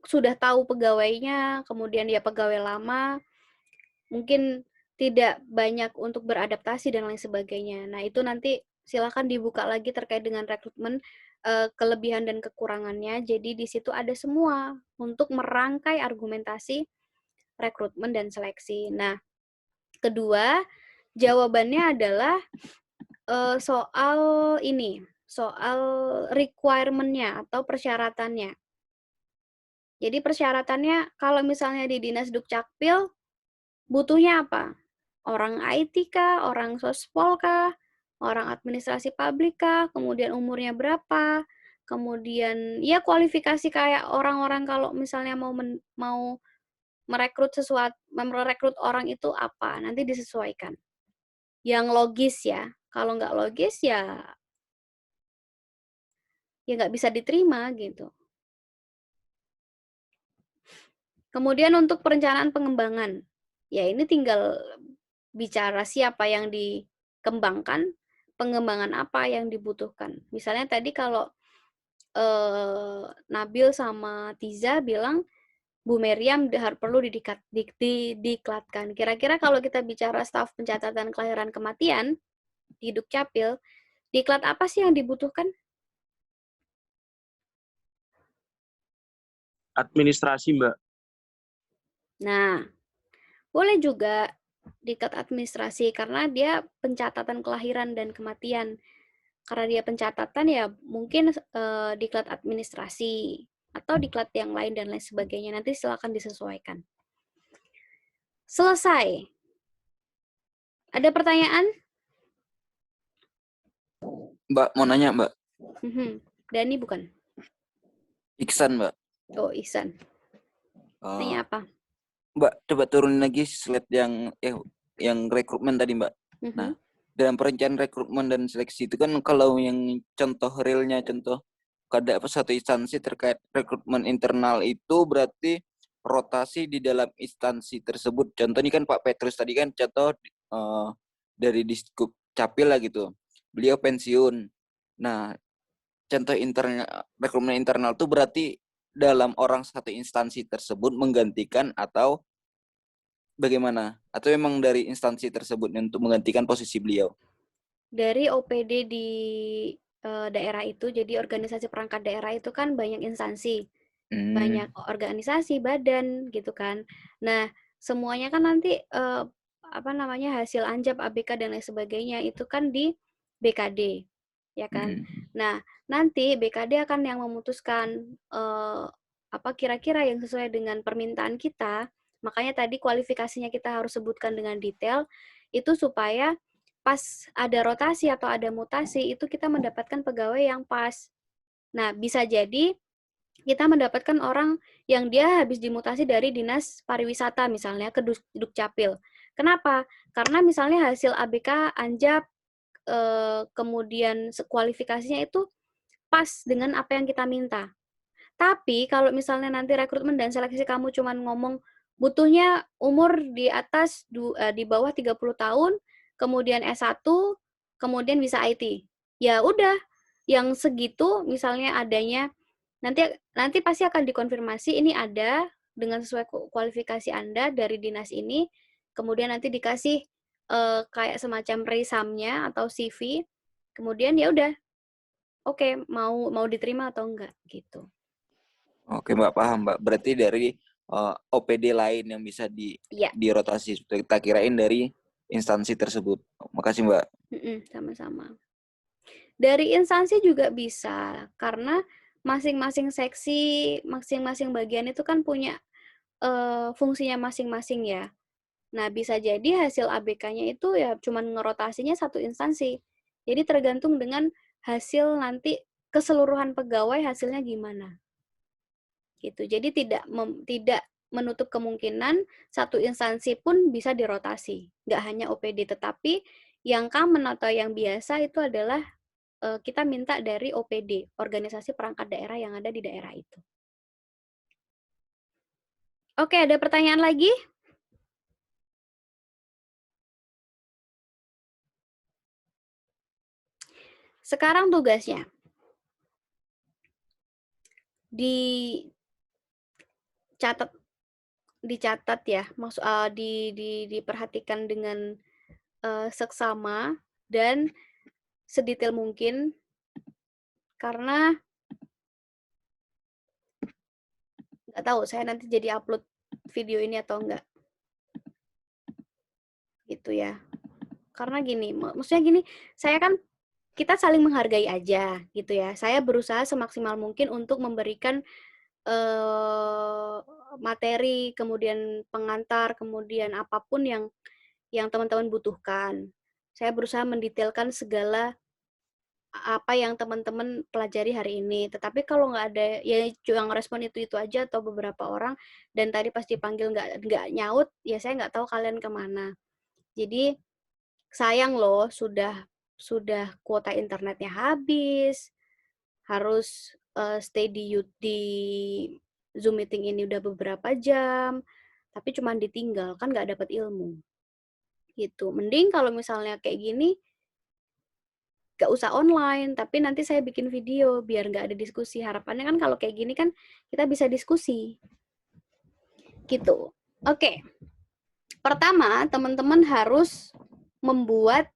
sudah tahu pegawainya, kemudian dia pegawai lama, mungkin tidak banyak untuk beradaptasi dan lain sebagainya. Nah, itu nanti silakan dibuka lagi terkait dengan rekrutmen, kelebihan dan kekurangannya. Jadi di situ ada semua untuk merangkai argumentasi rekrutmen dan seleksi. Nah, kedua, jawabannya adalah soal ini, soal requirement-nya atau persyaratannya. Jadi persyaratannya kalau misalnya di Dinas Dukcapil butuhnya apa? Orang IT kah? Orang sospol kah? Orang administrasi publik kah? Kemudian umurnya berapa? Kemudian ya kualifikasi kayak orang-orang kalau misalnya mau merekrut orang itu apa? Nanti disesuaikan. Yang logis ya. Kalau nggak logis ya nggak bisa diterima gitu. Kemudian untuk perencanaan pengembangan, ya ini tinggal bicara siapa yang dikembangkan, pengembangan apa yang dibutuhkan. Misalnya tadi kalau Nabil sama Tiza bilang Bu Meriam perlu didiklatkan. Kira-kira kalau kita bicara staf pencatatan kelahiran kematian di Dukcapil, diklat apa sih yang dibutuhkan? Administrasi, Mbak. Nah, boleh juga diklat administrasi karena dia pencatatan kelahiran dan kematian. Karena dia pencatatan ya mungkin diklat administrasi atau diklat yang lain dan lain sebagainya. Nanti silakan disesuaikan. Selesai. Ada pertanyaan? Mbak, mau nanya, Mbak. Dani bukan? Iksan, Mbak. Oh, Ihsan. Tanya apa? Mbak, coba turunin lagi slide yang rekrutmen tadi, Mbak. Nah, dalam perencanaan rekrutmen dan seleksi itu kan kalau yang contoh realnya, contoh ada satu instansi terkait rekrutmen internal itu berarti rotasi di dalam instansi tersebut. Contoh ini kan Pak Petrus tadi kan contoh dari Diskup Capil lah gitu. Beliau pensiun. Nah, contoh rekrutmen internal itu berarti dalam orang satu instansi tersebut menggantikan atau bagaimana? Atau memang dari instansi tersebut untuk menggantikan posisi beliau? Dari OPD di daerah itu, jadi organisasi perangkat daerah itu kan banyak instansi, banyak organisasi, badan gitu kan. Nah, semuanya kan nanti hasil anjab ABK dan lain sebagainya itu kan di BKD, ya kan. Nah, nanti BKD akan yang memutuskan apa kira-kira yang sesuai dengan permintaan kita. Makanya tadi kualifikasinya kita harus sebutkan dengan detail itu supaya pas ada rotasi atau ada mutasi itu kita mendapatkan pegawai yang pas. Nah, bisa jadi kita mendapatkan orang yang dia habis dimutasi dari Dinas Pariwisata misalnya ke Dukcapil. Kenapa? Karena misalnya hasil ABK anjab kemudian kualifikasinya itu pas dengan apa yang kita minta. Tapi kalau misalnya nanti rekrutmen dan seleksi kamu cuma ngomong butuhnya umur di atas di bawah 30 tahun, kemudian S1, kemudian bisa IT. Ya udah, yang segitu misalnya adanya nanti pasti akan dikonfirmasi ini ada dengan sesuai kualifikasi Anda dari dinas ini, kemudian nanti dikasih kayak semacam resume-nya atau CV, kemudian ya udah, oke, mau diterima atau enggak gitu. Oke, Mbak, paham, Mbak. Berarti dari OPD lain yang bisa dirotasi. Kita kirain dari instansi tersebut. Makasih, Mbak. Sama-sama. Dari instansi juga bisa, karena masing-masing seksi, masing-masing bagian itu kan punya fungsinya masing-masing ya. Nah, bisa jadi hasil ABK-nya itu ya cuman ngerotasinya satu instansi. Jadi tergantung dengan hasil nanti keseluruhan pegawai hasilnya gimana. Gitu. Jadi tidak menutup kemungkinan satu instansi pun bisa dirotasi. Nggak hanya OPD, tetapi yang common atau yang biasa itu adalah kita minta dari OPD, organisasi perangkat daerah yang ada di daerah itu. Oke, ada pertanyaan lagi? Sekarang tugasnya. Dicatat ya, diperhatikan dengan seksama dan sedetail mungkin, karena nggak tahu saya nanti jadi upload video ini atau enggak. Gitu ya. Karena gini, maksudnya gini, kita saling menghargai aja gitu ya. Saya berusaha semaksimal mungkin untuk memberikan materi, kemudian pengantar, kemudian apapun yang teman-teman butuhkan. Saya berusaha mendetailkan segala apa yang teman-teman pelajari hari ini. Tetapi kalau nggak ada, ya yang respon itu aja atau beberapa orang, dan tadi pas dipanggil nggak nyaut, ya saya nggak tahu kalian kemana. Jadi sayang loh, sudah kuota internetnya habis, harus stay di Zoom meeting ini udah beberapa jam, tapi cuma ditinggal, kan nggak dapat ilmu. Gitu. Mending kalau misalnya kayak gini, nggak usah online, tapi nanti saya bikin video biar nggak ada diskusi. Harapannya kan kalau kayak gini kan kita bisa diskusi. Gitu. Oke. Pertama, teman-teman harus membuat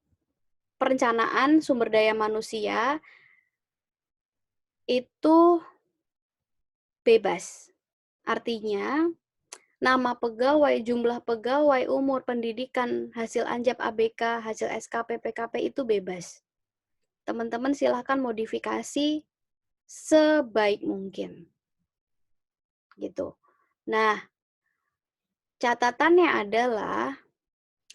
perencanaan sumber daya manusia itu bebas. Artinya, nama pegawai, jumlah pegawai, umur, pendidikan, hasil anjap ABK, hasil SKP, PKP itu bebas. Teman-teman silahkan modifikasi sebaik mungkin. Gitu. Nah, catatannya adalah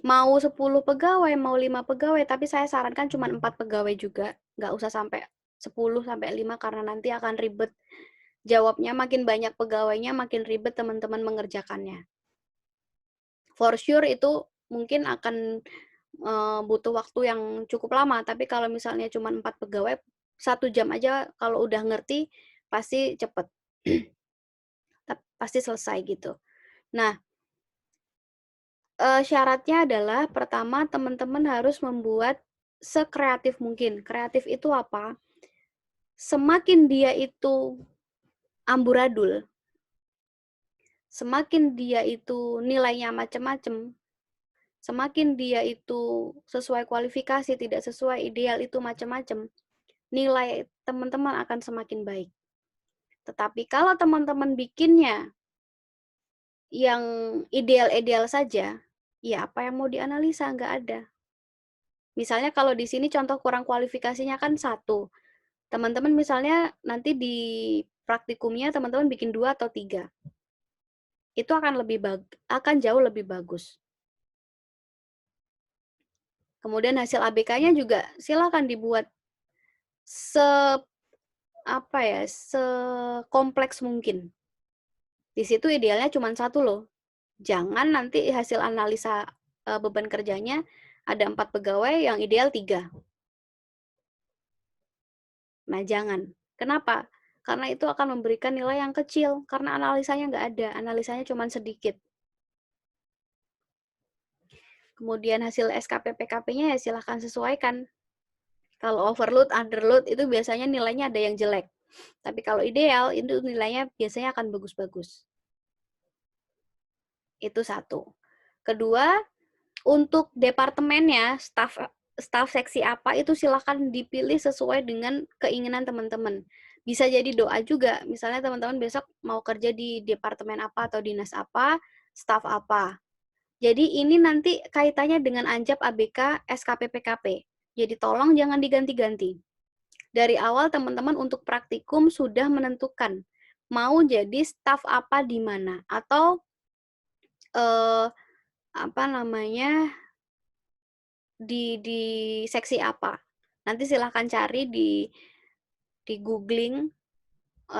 mau 10 pegawai, mau 5 pegawai, tapi saya sarankan cuma 4 pegawai juga. Nggak usah sampai 10 sampai 5 karena nanti akan ribet. Jawabnya makin banyak pegawainya, makin ribet teman-teman mengerjakannya. For sure itu mungkin akan butuh waktu yang cukup lama, tapi kalau misalnya cuma 4 pegawai, 1 jam aja kalau udah ngerti, pasti cepet. Pasti selesai gitu. Nah, syaratnya adalah pertama teman-teman harus membuat sekreatif mungkin. Kreatif itu apa? Semakin dia itu amburadul, semakin dia itu nilainya macam-macam, semakin dia itu sesuai kualifikasi, tidak sesuai ideal itu macam-macam, nilai teman-teman akan semakin baik. Tetapi kalau teman-teman bikinnya yang ideal-ideal saja, ya apa yang mau dianalisa? Nggak ada. Misalnya kalau di sini contoh kurang kualifikasinya kan 1. Teman-teman misalnya nanti di praktikumnya teman-teman bikin 2 atau 3. Itu akan jauh lebih bagus. Kemudian hasil ABK-nya juga silakan dibuat sekompleks mungkin. Di situ idealnya cuma 1 loh. Jangan nanti hasil analisa beban kerjanya ada 4 pegawai, yang ideal 3. Nah, jangan. Kenapa? Karena itu akan memberikan nilai yang kecil, karena analisanya nggak ada, analisanya cuma sedikit. Kemudian hasil SKP PKP-nya ya silahkan sesuaikan. Kalau overload, underload itu biasanya nilainya ada yang jelek. Tapi kalau ideal, itu nilainya biasanya akan bagus-bagus. Itu 1. Kedua, untuk departemennya, staf seksi apa itu silahkan dipilih sesuai dengan keinginan teman-teman. Bisa jadi doa juga, misalnya teman-teman besok mau kerja di departemen apa atau dinas apa, staf apa. Jadi ini nanti kaitannya dengan anjap ABK, SKP, PKP. Jadi tolong jangan diganti-ganti. Dari awal teman-teman untuk praktikum sudah menentukan mau jadi staf apa di mana, atau di seksi apa. Nanti silahkan cari di googling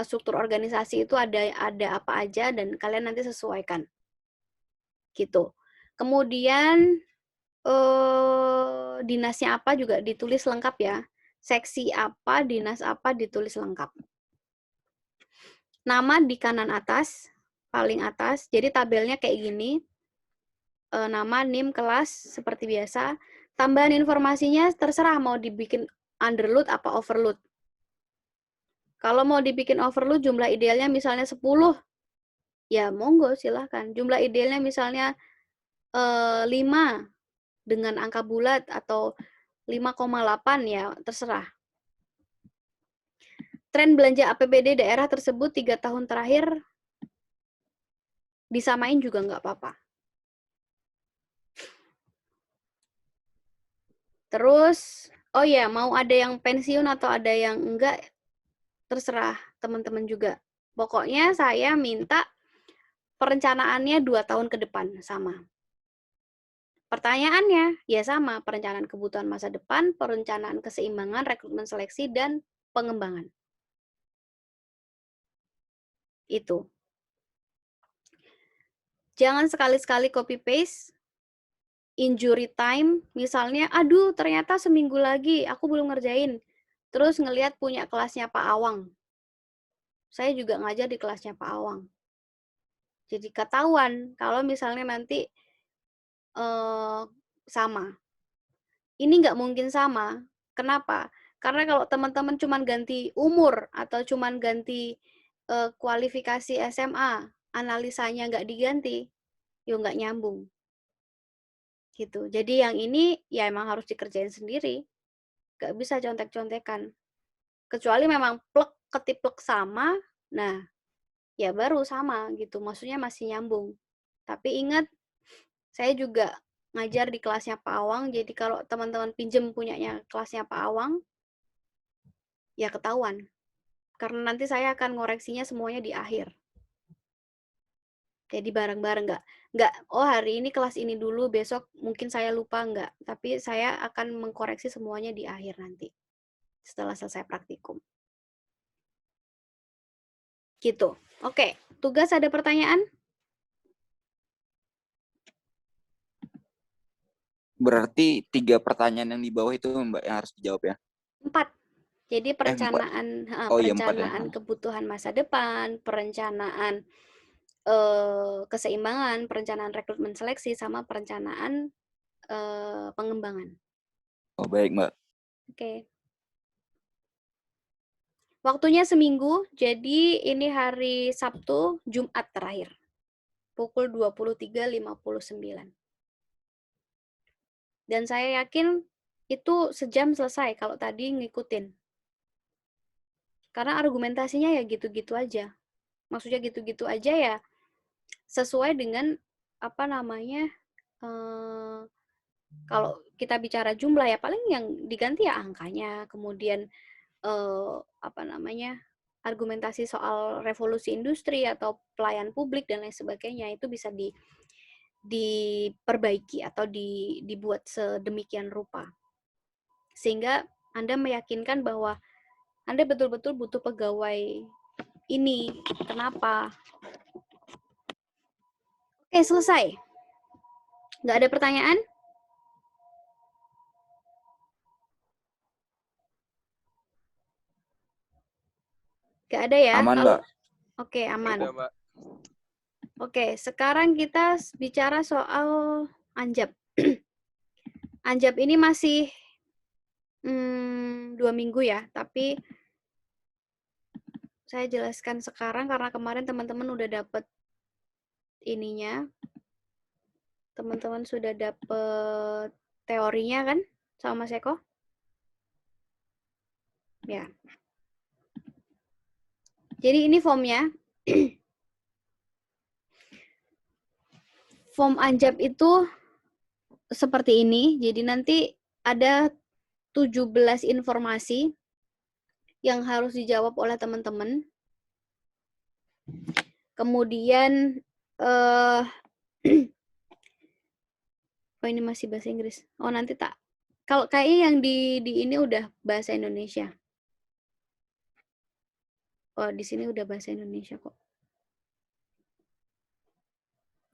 struktur organisasi itu ada apa aja, dan kalian nanti sesuaikan. Gitu. Kemudian dinasnya apa juga ditulis lengkap ya. Seksi apa, dinas apa ditulis lengkap. Nama di kanan atas, paling atas. Jadi tabelnya kayak gini. Nama, NIM, kelas seperti biasa. Tambahan informasinya terserah mau dibikin underload apa overload. Kalau mau dibikin overload jumlah idealnya misalnya 10, ya monggo silahkan. Jumlah idealnya misalnya 5 dengan angka bulat atau 5,8 ya terserah. Tren belanja APBD daerah tersebut 3 tahun terakhir disamain juga nggak apa-apa. Terus, oh ya, mau ada yang pensiun atau ada yang enggak, terserah teman-teman juga. Pokoknya saya minta perencanaannya 2 tahun ke depan, sama. Pertanyaannya, ya sama, perencanaan kebutuhan masa depan, perencanaan keseimbangan, rekrutmen seleksi, dan pengembangan. Itu. Jangan sekali-sekali copy-paste, injury time, misalnya, aduh ternyata seminggu lagi aku belum ngerjain. Terus ngelihat punya kelasnya Pak Awang. Saya juga ngajar di kelasnya Pak Awang. Jadi ketahuan kalau misalnya nanti sama. Ini nggak mungkin sama. Kenapa? Karena kalau teman-teman cuma ganti umur atau cuma ganti kualifikasi SMA, analisanya nggak diganti, ya nggak nyambung. Gitu. Jadi yang ini ya emang harus dikerjain sendiri. Nggak bisa contek-contekan. Kecuali memang plek ketiplek sama, nah ya baru sama gitu. Maksudnya masih nyambung. Tapi ingat, saya juga ngajar di kelasnya Pak Awang, jadi kalau teman-teman pinjem punyanya kelasnya Pak Awang, ya ketahuan. Karena nanti saya akan ngoreksinya semuanya di akhir. Jadi bareng-bareng, nggak, oh hari ini kelas ini dulu, besok mungkin saya lupa, nggak. Tapi saya akan mengkoreksi semuanya di akhir nanti, setelah selesai praktikum. Gitu. Oke, tugas ada pertanyaan? Berarti 3 pertanyaan yang di bawah itu Mbak yang harus dijawab ya? 4. Jadi 4. perencanaan Oh iya 4 ya. perencanaan kebutuhan masa depan, perencanaan keseimbangan, perencanaan rekrutmen seleksi, sama perencanaan pengembangan. Oh baik Mbak. Oke. Waktunya seminggu, jadi ini hari Sabtu, Jumat terakhir. Pukul 23.59. Dan saya yakin itu sejam selesai kalau tadi ngikutin. Karena argumentasinya ya gitu-gitu aja. Maksudnya gitu-gitu aja ya sesuai dengan apa namanya, kalau kita bicara jumlah ya paling yang diganti ya angkanya, kemudian apa namanya, argumentasi soal revolusi industri atau pelayan publik dan lain sebagainya itu bisa diperbaiki atau dibuat sedemikian rupa sehingga Anda meyakinkan bahwa Anda betul-betul butuh pegawai ini. Kenapa? Oke, selesai. Nggak ada pertanyaan? Nggak ada ya? Aman, Kalau Mbak. Oke, aman. Udah, Mbak. Oke, sekarang kita bicara soal Anjab. Anjab ini masih 2 minggu ya, tapi saya jelaskan sekarang karena kemarin teman-teman udah dapet ininya. Teman-teman sudah dapet teorinya kan sama Mas Eko? Ya. Jadi ini formnya. Form Anjab itu seperti ini. Jadi nanti ada 17 informasi yang harus dijawab oleh teman-teman. Kemudian oh ini masih bahasa Inggris. Oh nanti tak. Kalau kayaknya yang di ini udah bahasa Indonesia. Oh di sini udah bahasa Indonesia kok.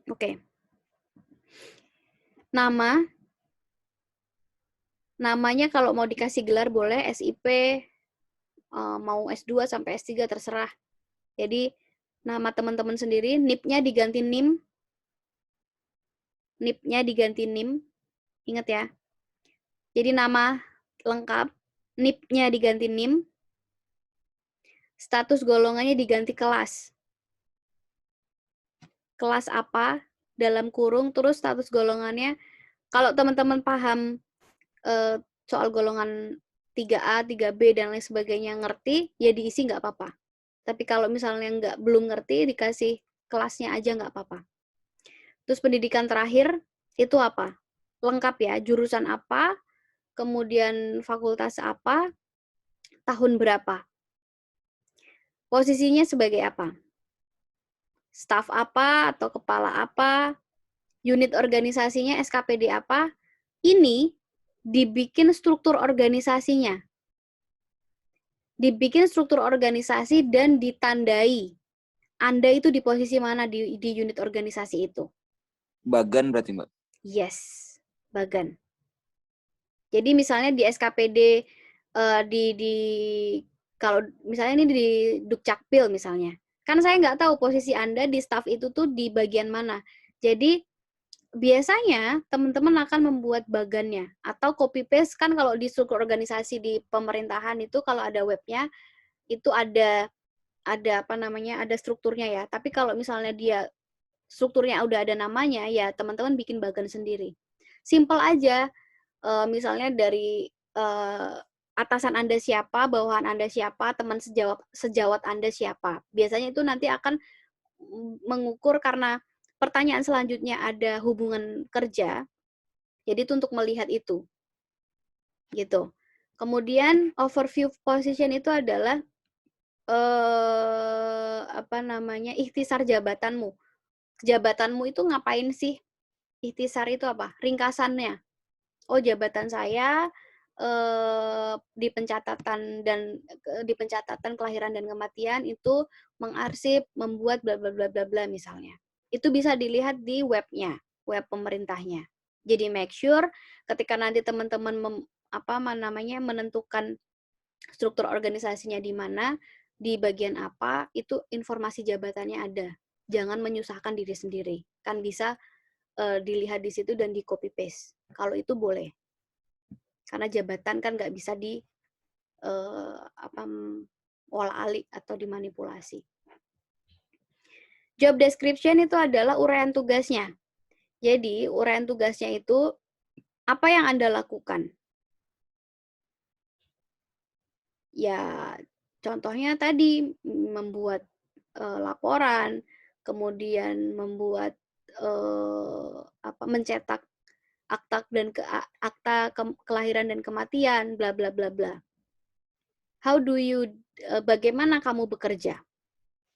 Oke. Namanya kalau mau dikasih gelar boleh SIP, mau S2 sampai S3 terserah. Jadi nama teman-teman sendiri, NIP-nya diganti NIM. NIP-nya diganti NIM. Ingat ya. Jadi nama lengkap, NIP-nya diganti NIM. Status golongannya diganti kelas. Kelas apa, dalam kurung, terus status golongannya. Kalau teman-teman paham soal golongan 3A, 3B, dan lain sebagainya ngerti, ya diisi nggak apa-apa. Tapi kalau misalnya belum ngerti, dikasih kelasnya aja nggak apa-apa. Terus pendidikan terakhir, itu apa? Lengkap ya, jurusan apa, kemudian fakultas apa, tahun berapa. Posisinya sebagai apa? Staf apa atau kepala apa, unit organisasinya SKPD apa, ini dibikin struktur organisasinya. Dibikin struktur organisasi dan ditandai. Anda itu di posisi mana di unit organisasi itu. Bagan berarti, Mbak? Yes, bagan. Jadi misalnya di SKPD, kalau misalnya ini di Dukcapil misalnya, kan saya nggak tahu posisi Anda di staf itu tuh di bagian mana. Jadi biasanya teman-teman akan membuat bagannya atau copy paste. Kan kalau di struktur organisasi di pemerintahan itu kalau ada webnya itu ada apa namanya, ada strukturnya ya. Tapi kalau misalnya dia strukturnya udah ada namanya, ya teman-teman bikin bagan sendiri. Simple aja, misalnya dari atasan Anda siapa, bawahan Anda siapa, teman sejawat Anda siapa. Biasanya itu nanti akan mengukur karena pertanyaan selanjutnya ada hubungan kerja, jadi itu untuk melihat itu. Gitu. Kemudian overview position itu adalah apa namanya, ikhtisar jabatanmu. Jabatanmu itu ngapain sih? Ikhtisar itu apa? Ringkasannya. Oh, jabatan saya di pencatatan kelahiran dan kematian itu mengarsip, membuat bla bla bla bla bla misalnya. Itu bisa dilihat di webnya, web pemerintahnya. Jadi make sure ketika nanti teman-teman menentukan struktur organisasinya di mana, di bagian apa, itu informasi jabatannya ada. Jangan menyusahkan diri sendiri. Kan bisa dilihat di situ dan di copy paste. Kalau itu boleh. Karena jabatan kan nggak bisa di olah-alik atau dimanipulasi. Job description itu adalah uraian tugasnya. Jadi, uraian tugasnya itu apa yang Anda lakukan? Ya, contohnya tadi membuat laporan, kemudian membuat mencetak akta kelahiran dan kematian, bla bla bla bla. How do you bagaimana kamu bekerja?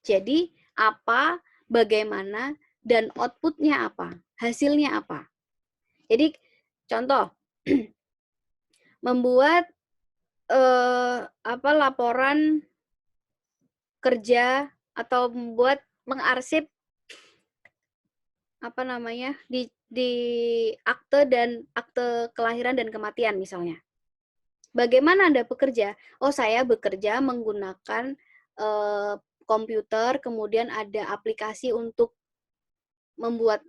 Jadi apa, bagaimana, dan outputnya apa, hasilnya apa. Jadi contoh membuat laporan kerja atau membuat mengarsip di akte kelahiran dan kematian misalnya. Bagaimana Anda bekerja? Oh, saya bekerja menggunakan komputer, kemudian ada aplikasi untuk membuat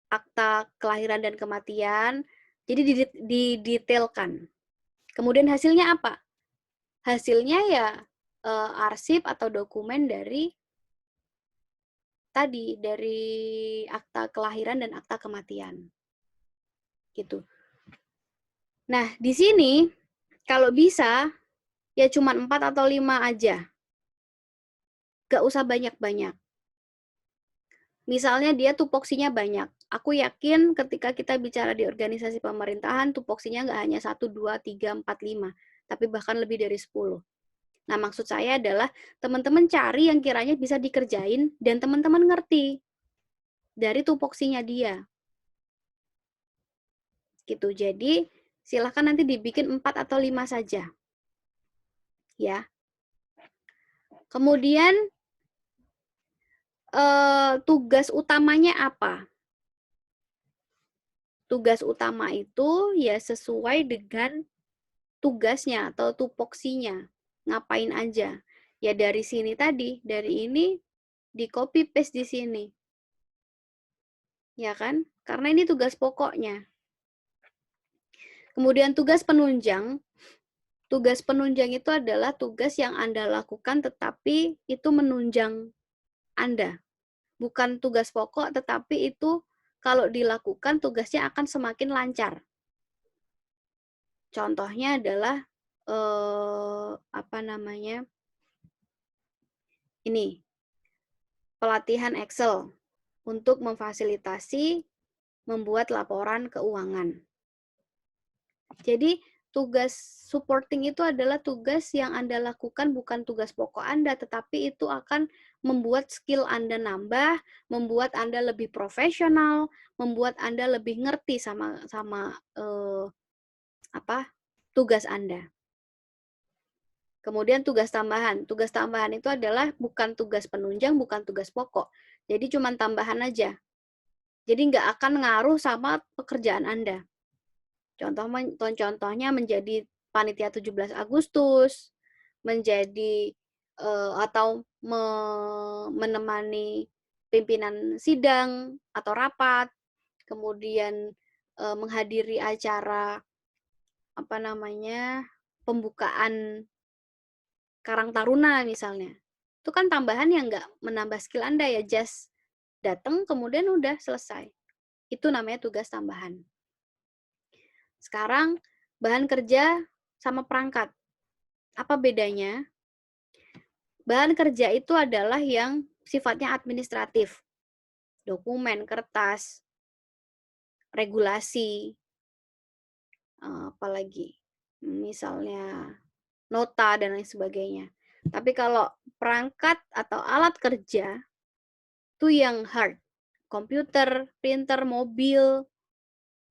akta kelahiran dan kematian. Jadi didetailkan. Kemudian hasilnya apa? Hasilnya ya arsip atau dokumen dari akta kelahiran dan akta kematian. Gitu. Nah, di sini kalau bisa ya cuma 4 atau 5 aja. Gak usah banyak-banyak. Misalnya dia tupoksinya banyak. Aku yakin ketika kita bicara di organisasi pemerintahan, tupoksinya nggak hanya 1, 2, 3, 4, 5, tapi bahkan lebih dari 10. Nah, maksud saya adalah teman-teman cari yang kiranya bisa dikerjain dan teman-teman ngerti dari tupoksinya dia. Gitu. Jadi, silahkan nanti dibikin 4 atau 5 saja. Ya. Kemudian, tugas utamanya apa? Tugas utama itu ya sesuai dengan tugasnya atau tupoksinya. Ngapain aja. Ya dari sini tadi, dari ini di copy paste di sini. Ya kan? Karena ini tugas pokoknya. Kemudian tugas penunjang. Tugas penunjang itu adalah tugas yang Anda lakukan tetapi itu menunjang Anda. Bukan tugas pokok tetapi itu kalau dilakukan tugasnya akan semakin lancar. Contohnya adalah ini pelatihan Excel untuk memfasilitasi membuat laporan keuangan. Jadi tugas supporting itu adalah tugas yang Anda lakukan, bukan tugas pokok Anda, tetapi itu akan membuat skill Anda nambah, membuat Anda lebih profesional, membuat Anda lebih ngerti sama tugas Anda. Kemudian tugas tambahan. Tugas tambahan itu adalah bukan tugas penunjang, bukan tugas pokok. Jadi cuma tambahan aja. Jadi nggak akan ngaruh sama pekerjaan Anda. Contohnya menjadi panitia 17 Agustus, menjadi atau menemani pimpinan sidang atau rapat, kemudian menghadiri acara pembukaan Karang Taruna misalnya. Itu kan tambahan yang nggak menambah skill Anda ya, just datang kemudian udah selesai. Itu namanya tugas tambahan. Sekarang, bahan kerja sama perangkat. Apa bedanya? Bahan kerja itu adalah yang sifatnya administratif. Dokumen, kertas, regulasi, apalagi misalnya nota, dan lain sebagainya. Tapi kalau perangkat atau alat kerja, itu yang hard. Komputer, printer, mobil,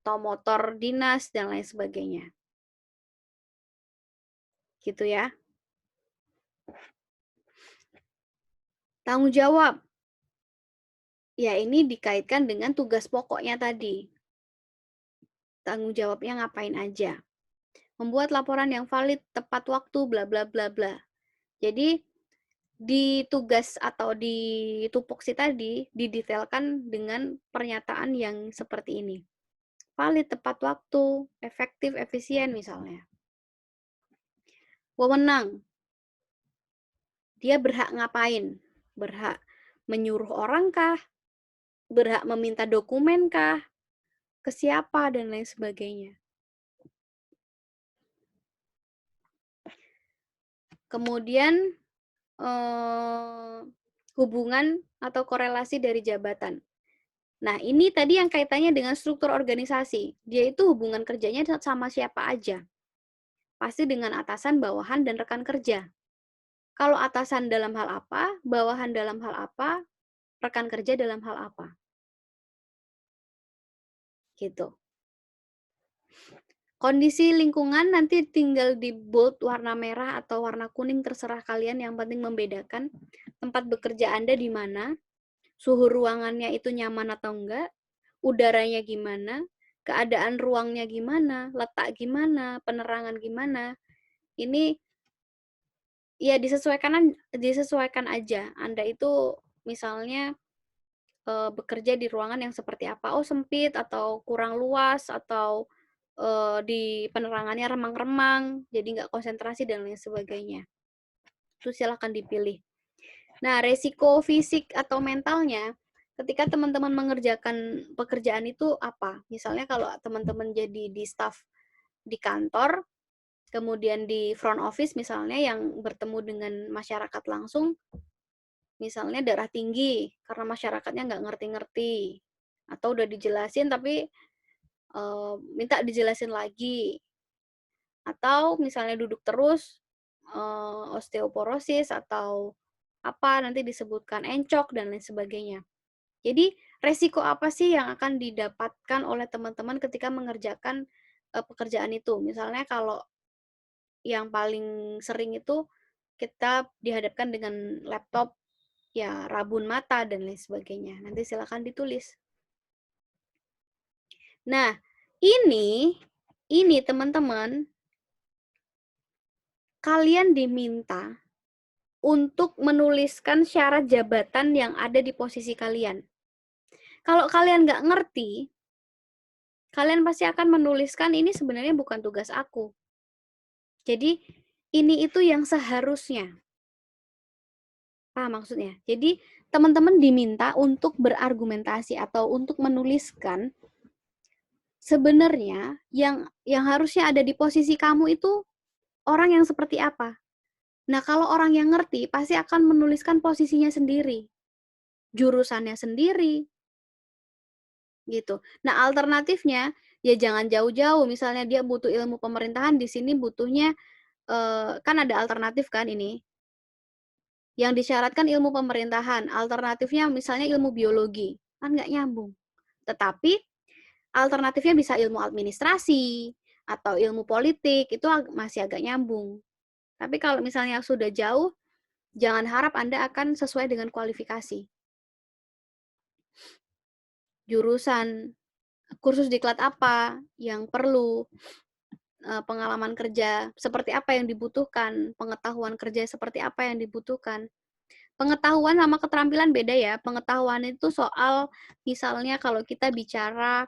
atau motor dinas, dan lain sebagainya. Gitu ya. Tanggung jawab. Ya, ini dikaitkan dengan tugas pokoknya tadi. Tanggung jawabnya ngapain aja. Membuat laporan yang valid, tepat waktu, bla bla bla bla. Jadi, di tugas atau di tupoksi tadi, didetailkan dengan pernyataan yang seperti ini. Valid, tepat waktu, efektif, efisien misalnya. Wewenang. Dia berhak ngapain? Berhak menyuruh orang kah? Berhak meminta dokumen kah? Ke siapa? Dan lain sebagainya. Kemudian hubungan atau korelasi dari jabatan. Nah, ini tadi yang kaitannya dengan struktur organisasi. Dia itu hubungan kerjanya sama siapa aja. Pasti dengan atasan, bawahan, dan rekan kerja. Kalau atasan dalam hal apa, bawahan dalam hal apa, rekan kerja dalam hal apa. Gitu. Kondisi lingkungan nanti tinggal di bold warna merah atau warna kuning, terserah kalian, yang penting membedakan tempat bekerja Anda di mana, suhu ruangannya itu nyaman atau enggak, udaranya gimana, keadaan ruangnya gimana, letak gimana, penerangan gimana. Ini ya disesuaikan aja. Anda itu misalnya bekerja di ruangan yang seperti apa, oh sempit atau kurang luas, atau di penerangannya remang-remang, jadi nggak konsentrasi dan lain sebagainya. Itu silahkan dipilih. Nah, resiko fisik atau mentalnya ketika teman-teman mengerjakan pekerjaan itu apa? Misalnya kalau teman-teman jadi di staff di kantor, kemudian di front office misalnya yang bertemu dengan masyarakat langsung, misalnya darah tinggi karena masyarakatnya nggak ngerti-ngerti, atau udah dijelasin tapi minta dijelasin lagi, atau misalnya duduk terus, osteoporosis atau apa nanti disebutkan encok dan lain sebagainya. Jadi resiko apa sih yang akan didapatkan oleh teman-teman ketika mengerjakan pekerjaan itu? Misalnya kalau yang paling sering itu kita dihadapkan dengan laptop, ya rabun mata dan lain sebagainya. Nanti silakan ditulis. Nah, ini teman-teman, kalian diminta untuk menuliskan syarat jabatan yang ada di posisi kalian. Kalau kalian nggak ngerti, kalian pasti akan menuliskan ini sebenarnya bukan tugas aku. Jadi, ini itu yang seharusnya. Paham maksudnya? Jadi, teman-teman diminta untuk berargumentasi atau untuk menuliskan sebenarnya yang harusnya ada di posisi kamu itu orang yang seperti apa. Nah, kalau orang yang ngerti, pasti akan menuliskan posisinya sendiri, jurusannya sendiri, gitu. Nah, alternatifnya, ya jangan jauh-jauh. Misalnya dia butuh ilmu pemerintahan, di sini butuhnya kan ada alternatif kan ini. Yang disyaratkan ilmu pemerintahan, alternatifnya misalnya ilmu biologi, kan nggak nyambung. Tetapi alternatifnya bisa ilmu administrasi atau ilmu politik, itu masih agak nyambung. Tapi kalau misalnya sudah jauh, jangan harap Anda akan sesuai dengan kualifikasi. Jurusan, kursus diklat apa yang perlu, pengalaman kerja seperti apa yang dibutuhkan, pengetahuan kerja seperti apa yang dibutuhkan. Pengetahuan sama keterampilan beda ya. Pengetahuan itu soal misalnya kalau kita bicara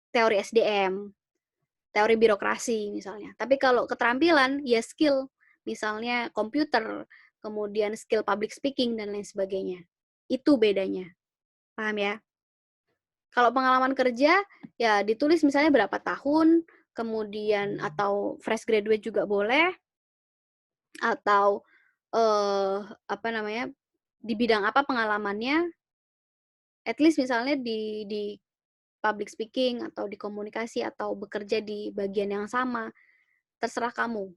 teori SDM, teori birokrasi misalnya. Tapi kalau keterampilan ya skill, misalnya komputer, kemudian skill public speaking dan lain sebagainya. Itu bedanya. Paham ya? Kalau pengalaman kerja, ya ditulis misalnya berapa tahun, kemudian atau fresh graduate juga boleh, atau apa namanya, di bidang apa pengalamannya, at least misalnya di public speaking atau di komunikasi atau bekerja di bagian yang sama, terserah kamu.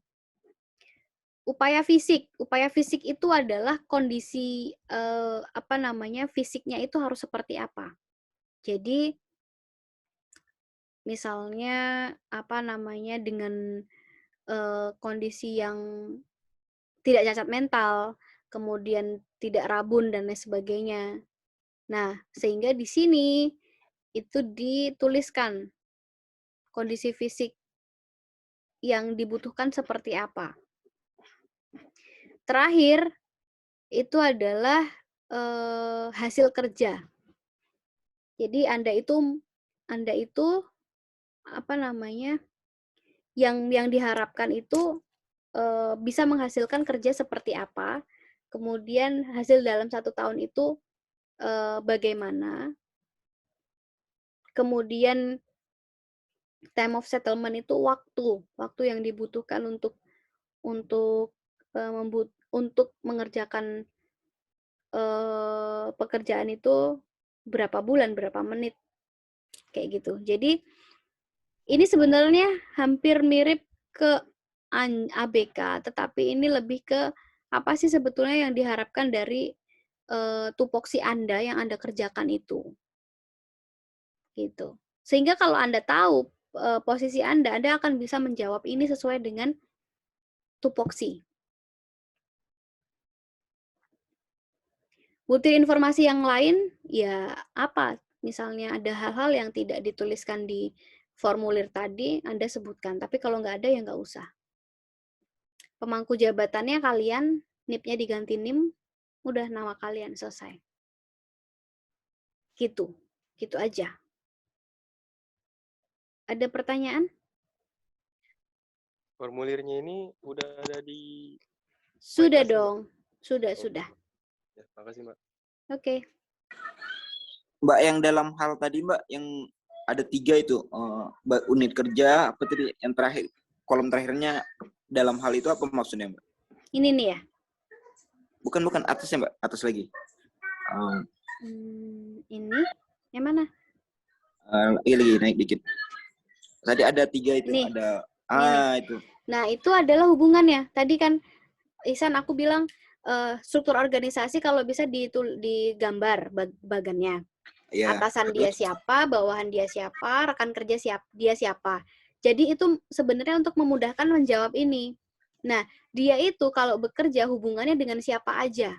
Upaya fisik itu adalah kondisi apa namanya, fisiknya itu harus seperti apa. Jadi misalnya apa namanya, dengan kondisi yang tidak cacat mental, kemudian tidak rabun dan lain sebagainya. Nah, sehingga di sini itu dituliskan kondisi fisik yang dibutuhkan seperti apa. Terakhir itu adalah hasil kerja. Jadi Anda itu apa namanya, yang diharapkan itu bisa menghasilkan kerja seperti apa, kemudian hasil dalam 1 tahun itu bagaimana, kemudian time of settlement itu waktu yang dibutuhkan untuk mengerjakan pekerjaan itu berapa bulan, berapa menit, kayak gitu. Jadi ini sebenarnya hampir mirip ke ABK, tetapi ini lebih ke apa sih sebetulnya yang diharapkan dari tupoksi Anda yang Anda kerjakan itu. Gitu. Sehingga kalau Anda tahu posisi Anda akan bisa menjawab ini sesuai dengan tupoksi. Butir informasi yang lain, ya apa? Misalnya ada hal-hal yang tidak dituliskan di formulir tadi, Anda sebutkan. Tapi kalau nggak ada, ya nggak usah. Pemangku jabatannya kalian, NIP-nya diganti NIM, udah nama kalian, selesai. Gitu. Gitu aja. Ada pertanyaan? Formulirnya ini udah ada di... Sudah dong. Sudah. Ya, makasih, Mbak. Oke. Mbak, yang dalam hal tadi, Mbak, yang ada 3 itu, unit kerja, apa tadi, yang terakhir, kolom terakhirnya, dalam hal itu apa maksudnya, Mbak? Ini nih ya? Bukan, atasnya, Mbak, atas lagi. Ini? Yang mana? Lagi naik dikit. Tadi ada 3 itu, nih. ada... itu. Nah, itu adalah hubungannya. Tadi kan, Ihsan, aku bilang, struktur organisasi kalau bisa digambar bagannya. Ya, atasan dia siapa, bawahan dia siapa, rekan kerja dia siapa. Jadi itu sebenarnya untuk memudahkan menjawab ini. Nah, dia itu kalau bekerja hubungannya dengan siapa aja.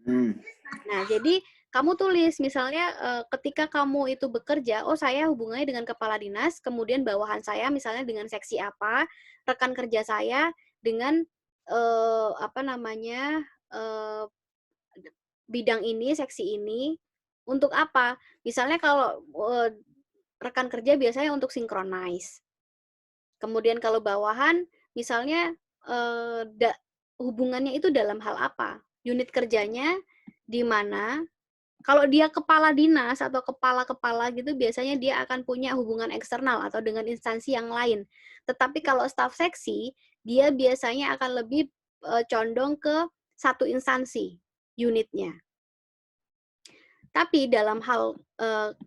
Nah, jadi kamu tulis misalnya ketika kamu itu bekerja, oh saya hubungannya dengan kepala dinas, kemudian bawahan saya misalnya dengan seksi apa, rekan kerja saya dengan apa namanya, bidang ini, seksi ini, untuk apa? Misalnya kalau rekan kerja biasanya untuk synchronize. Kemudian kalau bawahan, misalnya hubungannya itu dalam hal apa? Unit kerjanya di mana? Kalau dia kepala dinas atau kepala-kepala gitu, biasanya dia akan punya hubungan eksternal atau dengan instansi yang lain. Tetapi kalau staf seksi, dia biasanya akan lebih condong ke satu instansi, unitnya. Tapi dalam hal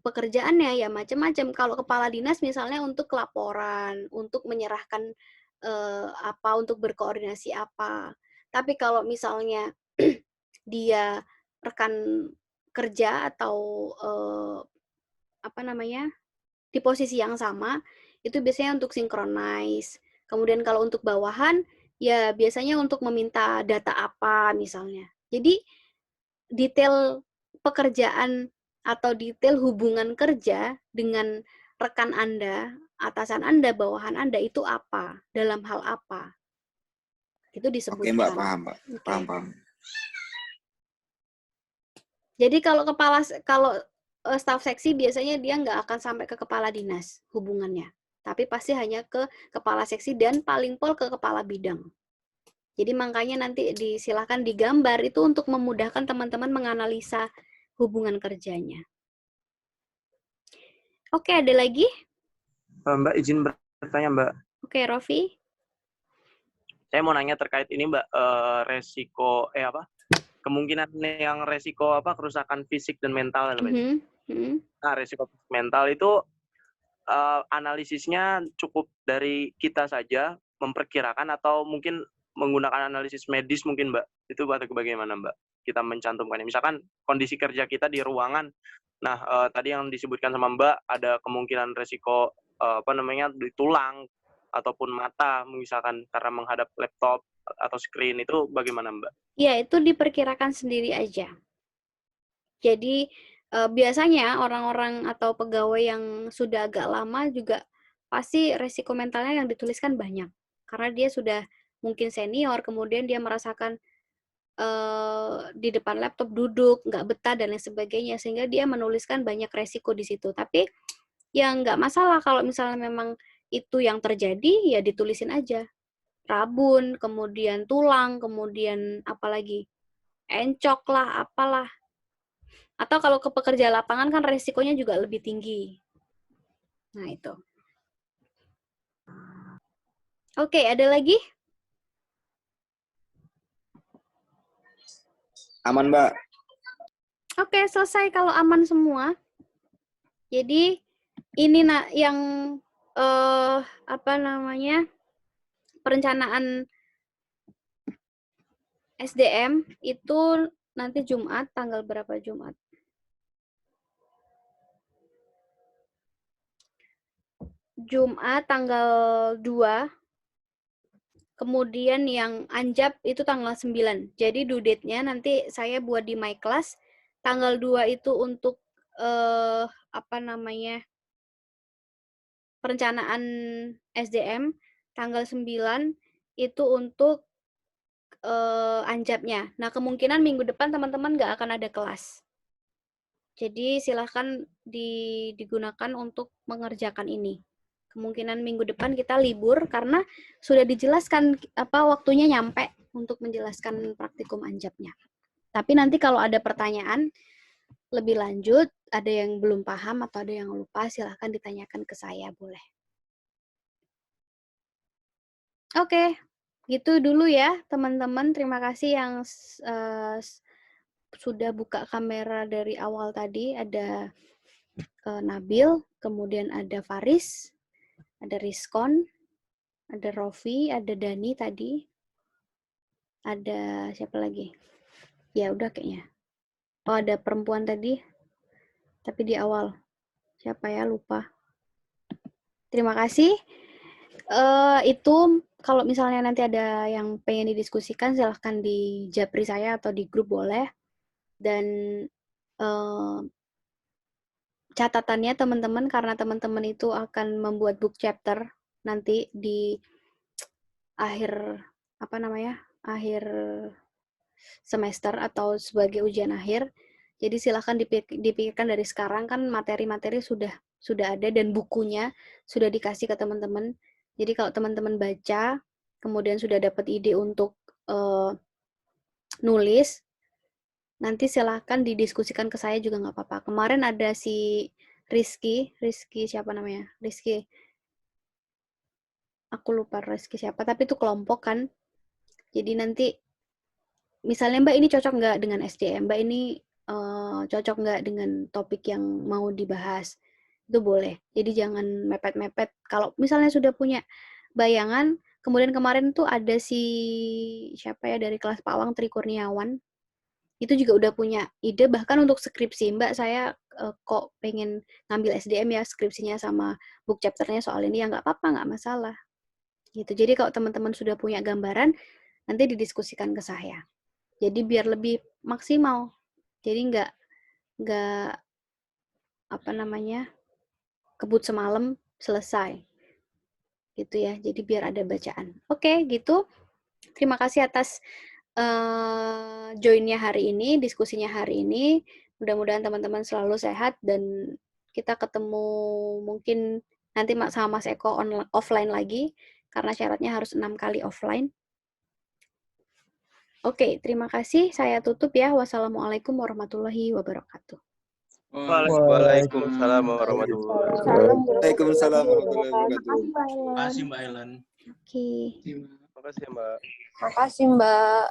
pekerjaannya ya macam-macam. Kalau kepala dinas misalnya untuk laporan, untuk menyerahkan apa, untuk berkoordinasi apa. Tapi kalau misalnya dia rekan kerja atau apa namanya, di posisi yang sama, itu biasanya untuk synchronize. Kemudian kalau untuk bawahan, ya biasanya untuk meminta data apa misalnya. Jadi detail pekerjaan atau detail hubungan kerja dengan rekan Anda, atasan Anda, bawahan Anda itu apa, dalam hal apa. Itu Oke, Mbak, disebutkan. paham, Mbak. Oke. Paham. Jadi kalau staf seksi biasanya dia nggak akan sampai ke kepala dinas hubungannya, tapi pasti hanya ke kepala seksi dan paling pol ke kepala bidang. Jadi makanya nanti disilahkan digambar itu untuk memudahkan teman-teman menganalisa hubungan kerjanya. Oke, ada lagi? Mbak, izin bertanya, Mbak. Oke, Rofi. Saya mau nanya terkait ini, Mbak, resiko kemungkinan yang resiko kerusakan fisik dan mental, Mbak. Nah, resiko mental itu analisisnya cukup dari kita saja memperkirakan atau mungkin menggunakan analisis medis mungkin, Mbak. Itu bagaimana, Mbak? Kita mencantumkannya. Misalkan kondisi kerja kita di ruangan. Nah, tadi yang disebutkan sama Mbak ada kemungkinan resiko di tulang ataupun mata misalkan karena menghadap laptop atau screen, itu bagaimana, Mbak? Ya, itu diperkirakan sendiri aja. Jadi biasanya orang-orang atau pegawai yang sudah agak lama juga pasti resiko mentalnya yang dituliskan banyak. Karena dia sudah mungkin senior, kemudian dia merasakan di depan laptop duduk, nggak betah dan lain sebagainya, sehingga dia menuliskan banyak resiko di situ. Tapi ya nggak masalah kalau misalnya memang itu yang terjadi, ya ditulisin aja. Rabun, kemudian tulang, kemudian apalagi encok lah, apalah. Atau kalau ke pekerja lapangan kan resikonya juga lebih tinggi. Nah, itu. Oke, ada lagi? Aman, Mbak. Oke, selesai kalau aman semua. Jadi ini yang perencanaan SDM itu nanti Jumat, tanggal berapa Jumat? Jumat tanggal 2. Kemudian yang anjab itu tanggal 9. Jadi due date-nya nanti saya buat di my class. Tanggal 2 itu untuk perencanaan SDM. Tanggal 9 itu untuk anjabnya. Nah, kemungkinan minggu depan teman-teman nggak akan ada kelas. Jadi silahkan digunakan untuk mengerjakan ini. Kemungkinan minggu depan kita libur karena sudah dijelaskan waktunya nyampe untuk menjelaskan praktikum anjabnya. Tapi nanti kalau ada pertanyaan lebih lanjut, ada yang belum paham atau ada yang lupa, silahkan ditanyakan ke saya, boleh. Oke, gitu dulu ya teman-teman. Terima kasih yang sudah buka kamera dari awal tadi. Ada Nabil, kemudian ada Faris, ada Rizkon, ada Rofi, ada Dani tadi, ada siapa lagi? Ya udah kayaknya. Oh, ada perempuan tadi, tapi di awal. Siapa ya, lupa. Terima kasih. Itu kalau misalnya nanti ada yang pengen didiskusikan, silahkan di japri saya atau di grup boleh. Dan catatannya teman-teman, karena teman-teman itu akan membuat book chapter nanti di akhir akhir semester atau sebagai ujian akhir. Jadi silahkan dipikirkan dari sekarang, kan materi-materi sudah ada dan bukunya sudah dikasih ke teman-teman. Jadi kalau teman-teman baca, kemudian sudah dapat ide untuk nulis, nanti silahkan didiskusikan ke saya juga nggak apa-apa. Kemarin ada si Rizky siapa namanya? Rizky. Aku lupa Rizky siapa, tapi itu kelompok kan. Jadi nanti misalnya Mbak ini cocok nggak dengan SDM, Mbak ini cocok nggak dengan topik yang mau dibahas. Itu boleh. Jadi jangan mepet-mepet. Kalau misalnya sudah punya bayangan, kemudian kemarin tuh ada siapa ya dari kelas Pawang, Tri Kurniawan, itu juga udah punya ide, bahkan untuk skripsi, Mbak, saya kok pengen ngambil SDM ya, skripsinya sama book chapternya soal ini, ya nggak apa-apa, nggak masalah. Gitu. Jadi kalau teman-teman sudah punya gambaran, nanti didiskusikan ke saya. Jadi biar lebih maksimal. Jadi nggak apa namanya, kebut semalam selesai. Gitu ya. Jadi biar ada bacaan. Oke, gitu. Terima kasih atas join-nya hari ini, diskusinya hari ini. Mudah-mudahan teman-teman selalu sehat dan kita ketemu mungkin nanti sama Mas Eko offline lagi karena syaratnya harus 6 kali offline. Oke, terima kasih. Saya tutup ya. Wassalamualaikum warahmatullahi wabarakatuh. Waalaikumsalam warahmatullahi wabarakatuh. Waalaikumsalam warahmatullahi wabarakatuh. Terima kasih Mbak Ellen. Oke. Terima kasih Mbak. Makasih Mbak.